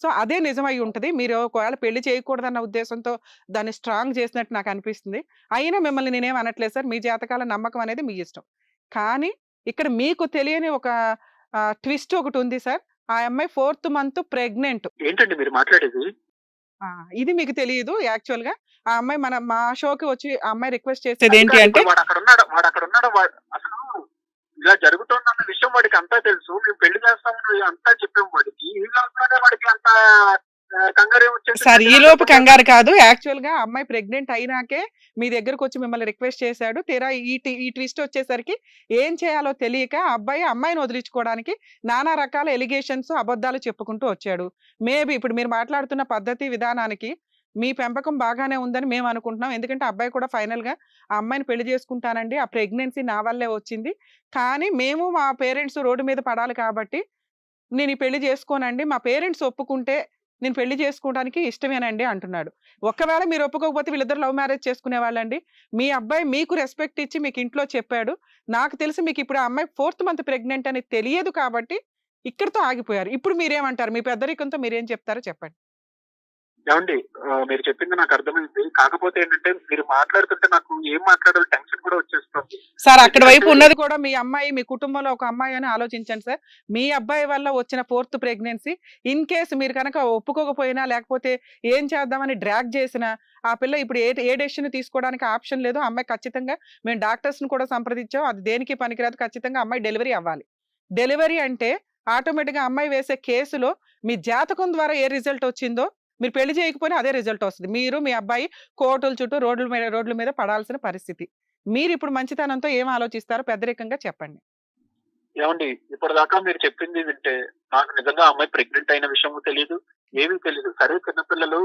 సో అదే నిజమై ఉంటది. మీరు ఒకవేళ పెళ్లి చేయకూడదన్న ఉద్దేశంతో దాన్ని స్ట్రాంగ్ చేసినట్టు నాకు అనిపిస్తుంది. అయినా మిమ్మల్ని నేనేం అనట్లేదు సార్. మీ జాతకాల నమ్మకం అనేది మీ ఇష్టం. కానీ ఇక్కడ మీకు తెలియని ఒక ట్విస్ట్ ఒకటి ఉంది సార్. ఆ అమ్మాయి 4th మంత్ ప్రెగ్నెంట్. ఏంటండి మీరు మాట్లాడేది? ఇది మీకు తెలియదు యాక్చువల్ గా. ఆ అమ్మాయి మా షోకి వచ్చి ఆ అమ్మాయి రిక్వెస్ట్ చేసేది ఏంటి అంటే, ఇప్పుడు వాడు అక్కడ ఉన్నాడు. అసలు ఇలా జరుగుతుందన్న విషయం వాడికి అంతా తెలుసు. మేము పెళ్లి చేస్తామని అంతా చెప్పాము వాడికి. ఈ లోపలనే వాడికి అంత కంగారు ఏమొచ్చింది? సార్ ఈ లోపు కంగారు కాదు. యాక్చువల్ గా అమ్మాయి ప్రెగ్నెంట్ అయినాకే మీ దగ్గరకు వచ్చి మిమ్మల్ని రిక్వెస్ట్ చేశాడు. తీరా ఈ ట్విస్ట్ వచ్చేసరికి ఏం చేయాలో తెలియక అమ్మాయిని వదిలించుకోవడానికి నానా రకాల ఎలిగేషన్స్, అబద్ధాలు చెప్పుకుంటూ వచ్చాడు. మేబీ ఇప్పుడు మీరు మాట్లాడుతున్న పద్ధతి విధానానికి మీ పెంపకం బాగానే ఉందని మేము అనుకుంటున్నాం. ఎందుకంటే అబ్బాయి కూడా ఫైనల్ గా ఆ అమ్మాయిని పెళ్లి చేసుకుంటానండి, ఆ ప్రెగ్నెన్సీ నా వల్లే వచ్చింది, కానీ మేము మా పేరెంట్స్ రోడ్డు మీద పడాలి కాబట్టి నేను ఈ పెళ్లి చేసుకోనండి, మా పేరెంట్స్ ఒప్పుకుంటే నేను పెళ్లి చేసుకోవడానికి ఇష్టమేనండి అంటున్నాడు. ఒకవేళ మీరు ఒప్పుకోకపోతే వీళ్ళిద్దరు లవ్ మ్యారేజ్ చేసుకునే వాళ్ళండి. మీ అబ్బాయి మీకు రెస్పెక్ట్ ఇచ్చి మీకు ఇంట్లో చెప్పాడు. నాకు తెలిసి మీకు ఇప్పుడు ఆ అమ్మాయి 4th మంత్ ప్రెగ్నెంట్ అని తెలియదు కాబట్టి ఇక్కడితో ఆగిపోయారు. ఇప్పుడు మీరేమంటారు? మీ పెద్దరికంతో మీరేం చెప్తారో చెప్పండి. ఏమండి, మీరు చెప్పింది నాకు అర్థమైంది. కాకపోతే ఏంటంటే మీరు మాట్లాడుతుంటే నాకు ఏం మాట్లాడాలో టెన్షన్ కూడా వచ్చేస్తుంది. సార్ అక్కడ వైపు ఉన్నది కూడా మీ అమ్మాయి, మీ కుటుంబంలో ఒక అమ్మాయి అని ఆలోచించండి సార్. మీ అబ్బాయి వల్ల వచ్చిన 4th ప్రెగ్నెన్సీ ఇన్ కేసు మీరు కనుక ఒప్పుకోకపోయినా, లేకపోతే ఏం చేద్దామని డ్రాగ్ చేసినా, ఆ పిల్ల ఇప్పుడు ఏ డెసిషన్ తీసుకోవడానికి ఆప్షన్ లేదు. అమ్మాయి ఖచ్చితంగా మేము డాక్టర్స్ ని కూడా సంప్రదించాం, అది దేనికి పనికిరాదు, ఖచ్చితంగా అమ్మాయి డెలివరీ అవ్వాలి. డెలివరీ అంటే ఆటోమేటిక్ గా అమ్మాయి వేసే కేసులో మీ జాతకం ద్వారా ఏ రిజల్ట్ వచ్చిందో, మీరు పెళ్లి చేయకపోయినా అదే రిజల్ట్ వస్తుంది. మీరు మీ అబ్బాయి కోర్టుల చుట్టూ రోడ్ల మీద పడాల్సిన పరిస్థితి. మీరు ఇప్పుడు మంచితనంతో ఏం ఆలోచిస్తారో పెద్దరికంగా చెప్పండి. ఏమండి, ఇప్పటిదాకా మీరు చెప్పింది వింటే నాకు నిజంగా అమ్మాయి ప్రెగ్నెంట్ అయిన విషయం తెలియదు, ఏమీ తెలియదు. సరే, చిన్నపిల్లలు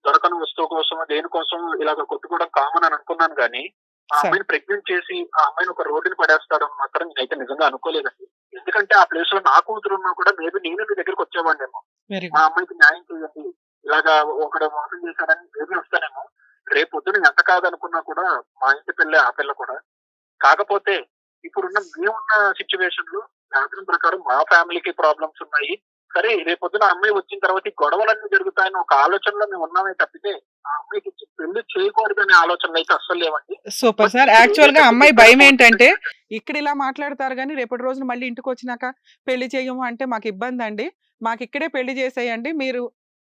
దొరకని వస్తువు కోసం దేనికోసం ఇలాగ కొట్టుకోవడం కామన్ అని అనుకున్నాను, కానీ ఆ అమ్మాయిని ప్రెగ్నెంట్ చేసి ఆ అమ్మాయిని ఒక రోడ్డుని పడేస్తాడని మాత్రం నేనైతే నిజంగా అనుకోలేదండి. ఎందుకంటే ఆ ప్లేస్ లో నా కూతురు ఉన్నా కూడా మేబీ నేను మీ దగ్గరికి వచ్చేవాడినేమో, మా అమ్మాయికి న్యాయం చేయండి, ఇలాగా ఒకడు మోసం చేశాడని మేబీ వస్తానేమో. రేపు పొద్దున ఎంత కాదనుకున్నా కూడా మా ఇంటి పిల్లే ఆ పిల్ల కూడా. కాకపోతే ఇప్పుడున్న మేమున్న సిచ్యువేషన్ లో శాస్త్రం ప్రకారం మా ఫ్యామిలీకి ప్రాబ్లమ్స్ ఉన్నాయి. సరే, రేపు పొద్దున అమ్మాయి వచ్చిన తర్వాత ఈ గొడవలన్నీ జరుగుతాయని ఒక ఆలోచనలో మేము ఉన్నామే తప్పితే ఆ అమ్మాయికి ఇచ్చి పెళ్లి చేయకూడదనే ఆలోచనలు అయితే అస్సలు లేవండి. Super sir. యాక్చువల్ గా అమ్మాయి భయం ఏంటంటే, ఇక్కడ ఇలా మాట్లాడతారు కానీ రేపటి రోజున మళ్ళీ ఇంటికి వచ్చినాక పెళ్లి చేయము అంటే మాకు ఇబ్బంది అండి, మాకు ఇక్కడే పెళ్లి చేసేయండి, మీరు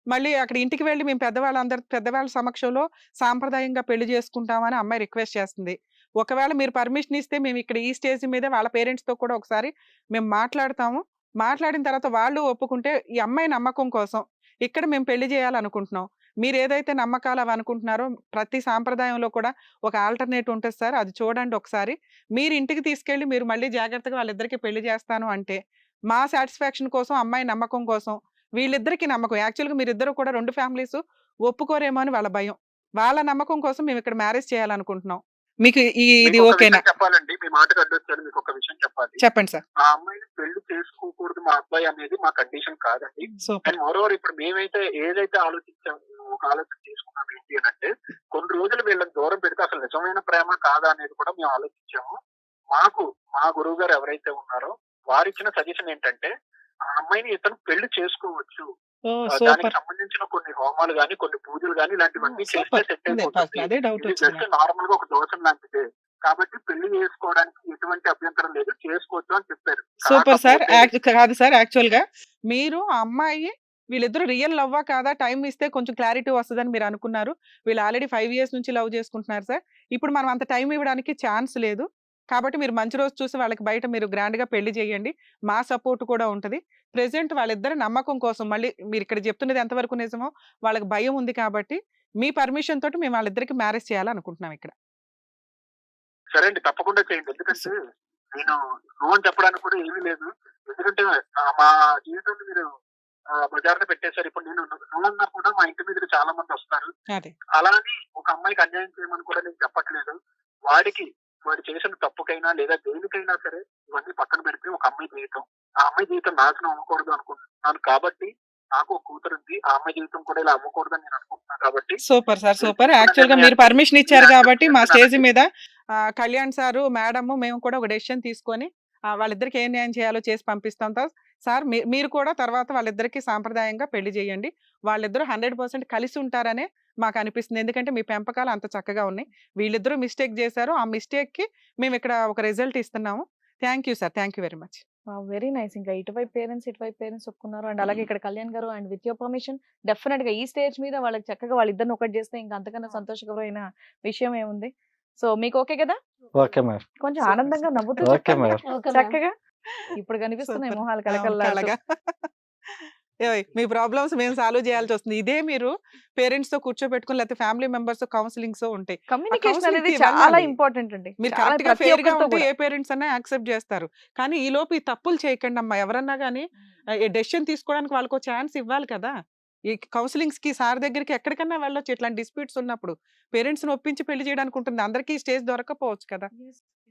మళ్ళీ అక్కడ ఇంటికి వెళ్ళి మేము పెద్దవాళ్ళ సమక్షంలో సాంప్రదాయంగా పెళ్లి చేసుకుంటామని అమ్మాయి రిక్వెస్ట్ చేస్తుంది. ఒకవేళ మీరు పర్మిషన్ ఇస్తే మేము ఇక్కడ ఈ స్టేజ్ మీద వాళ్ళ పేరెంట్స్ తో కూడా ఒకసారి మేము మాట్లాడతాము. మాట్లాడిన తర్వాత వాళ్ళు ఒప్పుకుంటే ఈ అమ్మాయి నమ్మకం కోసం ఇక్కడ మేము పెళ్లి చేయాలనుకుంటున్నాం. మీరు ఏదైతే నమ్మకాలు అవి అనుకుంటున్నారో ప్రతి సాంప్రదాయంలో కూడా ఒక ఆల్టర్నేట్ ఉంటుంది సార్, అది చూడండి ఒకసారి. మీరు ఇంటికి తీసుకెళ్ళి మీరు మళ్ళీ జాగ్రత్తగా వాళ్ళిద్దరికి పెళ్లి చేస్తాను అంటే మా సాటిస్ఫాక్షన్ కోసం, అమ్మాయి నమ్మకం కోసం, వీళ్ళిద్దరికి నమ్మకం. యాక్చువల్గా మీరిద్దరు కూడా 2 ఫ్యామిలీస్ ఒప్పుకోరేమో అని వాళ్ళ భయం. వాళ్ళ నమ్మకం కోసం మేము ఇక్కడ మ్యారేజ్ చేయాలనుకుంటున్నాం. మీకు ఇది ఓకేనా? చెప్పాలండి, మీ మాటకు అడ్డొచ్చాను, మీకు ఒక విషయం చెప్పాలి. చెప్పండి సార్. ఆ అమ్మాయిని పెళ్లి చేసుకోకూడదు మా అబ్బాయి అనేది మా కండిషన్ కాదండి. అండ్ మోరోవర్ ఇప్పుడు మేమైతే ఏదైతే ఆలోచించాము, ఒక ఆలోచన చేసుకున్నాం ఏంటి అని అంటే, కొన్ని రోజులు వీళ్ళని దూరం పెడితే అసలు నిజమైన ప్రేమ కాదా అనేది కూడా మేము ఆలోచించాము. మాకు మా గురువు గారు ఎవరైతే ఉన్నారో వారిచ్చిన సజెషన్ ఏంటంటే, ఆ అమ్మాయిని ఇతను పెళ్లి చేసుకోవచ్చు, దానికి సంబంధించిన కొన్ని హోమాలు గాని, కొన్ని పూజలు గాని ఇలాంటివన్నీ చేస్తే సెట్ అయిపోతుంది. జస్ట్ నార్మల్ గా ఒక దోషం లాంటిదే, కాబట్టి పెళ్లి చేసుకోవడానికి ఎటువంటి అభ్యంతరం లేదు, చేసుకోవచ్చు అని చెప్పారు. Super sir. కాదు సార్, యాక్చువల్ గా మీరు ఆ అమ్మాయి వీళ్ళిద్దరు రియల్ లవ్వా కాదా టైం ఇస్తే కొంచెం క్లారిటీ వస్తుందని మీరు అనుకున్నారు. వీళ్ళు ఆల్రెడీ 5 years నుంచి లవ్ చేసుకుంటున్నారు సార్. ఇప్పుడు మనం అంత టైం ఇవ్వడానికి ఛాన్స్ లేదు. కాబట్టి మీరు మంచి రోజు చూసి వాళ్ళకి బయట మీరు గ్రాండ్ గా పెళ్లి చేయండి. మా సపోర్ట్ కూడా ఉంటది. ప్రెసెంట్ వాళ్ళిద్దరి నమ్మకం కోసం మళ్ళీ మీరు ఇక్కడ చెప్తున్నది ఎంతవరకు నిజమో వాళ్ళకి భయం ఉంది కాబట్టి మీ పర్మిషన్ తోటి మేము వాళ్ళిద్దరికి మ్యారేజ్ చేయాలనుకుంటున్నాం ఇక్కడ. సరే అండి, తప్పకుండా చేయండి. ఎందుకంటే నేను నువ్వు అని చెప్పడానికి కూడా ఏమీ లేదు. ఎందుకంటే మా జీవితాన్ని మీరు బజార్లో పెట్టేశారు. ఇప్పుడు నేను నువ్వన్నా కూడా మా ఇంటి మీద చాలా మంది వస్తారు. అలానే ఒక అమ్మాయికి అన్యాయం చేయమని కూడా నేను చెప్పట్లేదు. వాడు చేసిన తప్పుకైనా లేదా దేనికైనా సరే ఇవన్నీ పక్కన పెడితే ఒక అమ్మాయి జీవితం ఆ అమ్మాయి జీవితం నాశనం అవ్వకూడదు అనుకుంటున్నాను కాబట్టి నాకు ఒక కూతురు ఉంది, ఆ అమ్మాయి జీవితం కూడా ఇలా అవ్వకూడదు అని నేను అనుకుంటున్నాను కాబట్టి సూపర్ సార్, సూపర్. యాక్చువల్ గా మీరు పర్మిషన్ ఇచ్చారు కాబట్టి మా స్టేజ్ మీద కళ్యాణ్ సారు, మేడము, మేము కూడా ఒక డెసిషన్ తీసుకొని వాళ్ళిద్దరికి ఏం న్యాయం చేయాలో చేసి పంపిస్తాం సార్. మీరు కూడా తర్వాత వాళ్ళిద్దరికి సాంప్రదాయంగా పెళ్లి చేయండి. వాళ్ళిద్దరూ 100% కలిసి ఉంటారనే మాకు అనిపిస్తుంది. ఎందుకంటే మీ పెంపకాలు అంత చక్కగా ఉన్నాయి. వీళ్ళిద్దరూ మిస్టేక్ చేశారు. ఆ మిస్టేక్ కి మేము ఇక్కడ ఒక రిజల్ట్ ఇస్తున్నాము. Thank you sir, thank you very much. Very nice. ఇంకా ఇటువైపు పేరెంట్స్ ఒప్పుకున్నారు అండ్ అలాగే ఇక్కడ కళ్యాణ్ గారు and with your permission definite గా ఈ స్టేజ్ మీద వాళ్ళకి చక్కగా వాళ్ళిద్దరిని ఒకటి చేస్తే ఇంకా అంతకన్నా సంతోషకరమైన విషయం ఏముంది. సో మీకు ఓకే కదా? Okay madam. కొంచెం ఆనందంగా నవ్వుతూ ఓకే చెప్పండి. మేడం. Okay madam. చక్కగా ఇప్పుడు కనిపిస్తున్నాయి సూపర్. మొహాలు కలకల్లాడుతూ. ఏయ్, మీ ప్రాబ్లమ్స్ మేము సాల్వ్ చేయాల్సి వస్తుంది. ఇదే మీరు పేరెంట్స్ తో కూర్చోబెట్టుకుని లేకపోతే ఫ్యామిలీ మెంబర్స్ తో కౌన్సిలింగ్స్ ఉంటాయి. కమ్యూనికేషన్ counseling అనేది కి చాలా వెళ్ళాలి. ఇంపార్టెంట్ అండి. మీరు చాలా కరెక్ట్ గా ప్రతి ఫెయిర్ గా ఒక్కరితో ఉంటే కూడా. ఏ పేరెంట్స్ అన్నా యాక్సెప్ట్ చేస్తారు. కానీ ఈ లోపు ఈ తప్పులు చేయకండి అమ్మా. ఎవరన్నా కానీ డెసిషన్ తీసుకోవడానికి వాళ్ళకి ఒక ఛాన్స్ ఇవ్వాలి కదా. ఈ కౌన్సిలింగ్స్ కి సార్ దగ్గరికి ఎక్కడికన్నా వెళ్ళొచ్చు. ఇట్లాంటి డిస్ప్యూట్స్ ఉన్నప్పుడు పేరెంట్స్ ని ఒప్పించి పెళ్లి చేయడానికి ఉంటుంది. అందరికీ స్టేజ్ దొరకపోవచ్చు కదా.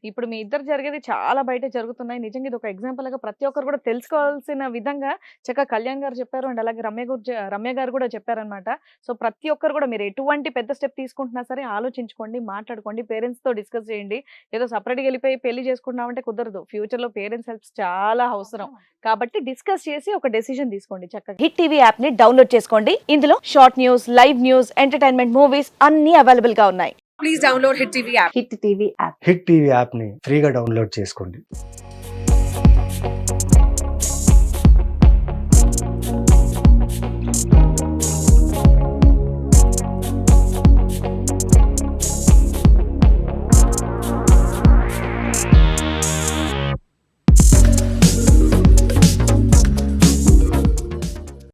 ఇప్పుడు మీ ఇద్దరు జరిగేది చాలా బయట జరుగుతున్నాయి. నిజంగా ఇది ఒక ఎగ్జాంపుల్ గా ప్రతి ఒక్కరు కూడా తెలుసుకోవాల్సిన విధంగా చక్కగా కళ్యాణ్ గారు చెప్పారు అండ్ అలాగే రమ్య గారు కూడా చెప్పారనమాట. సో ప్రతి ఒక్కరు కూడా మీరు ఎటువంటి పెద్ద స్టెప్ తీసుకుంటున్నా సరే ఆలోచించుకోండి, మాట్లాడుకోండి, పేరెంట్స్ తో డిస్కస్ చేయండి. ఏదో సపరేట్గా వెళ్ళిపోయి పెళ్లి చేసుకుంటున్నామంటే కుదరదు. ఫ్యూచర్ లో పేరెంట్స్ హెల్ప్ చాలా అవసరం కాబట్టి డిస్కస్ చేసి ఒక డెసిషన్ తీసుకోండి చక్కగా. హిట్ టీవీ యాప్ ని డౌన్లోడ్ చేసుకోండి. ఇందులో short news, live news, entertainment movies అన్ని అవైలబుల్ గా ఉన్నాయి. హిట్ టీవీ యాప్ ని ఫ్రీగా డౌన్లోడ్ చేసుకోండి.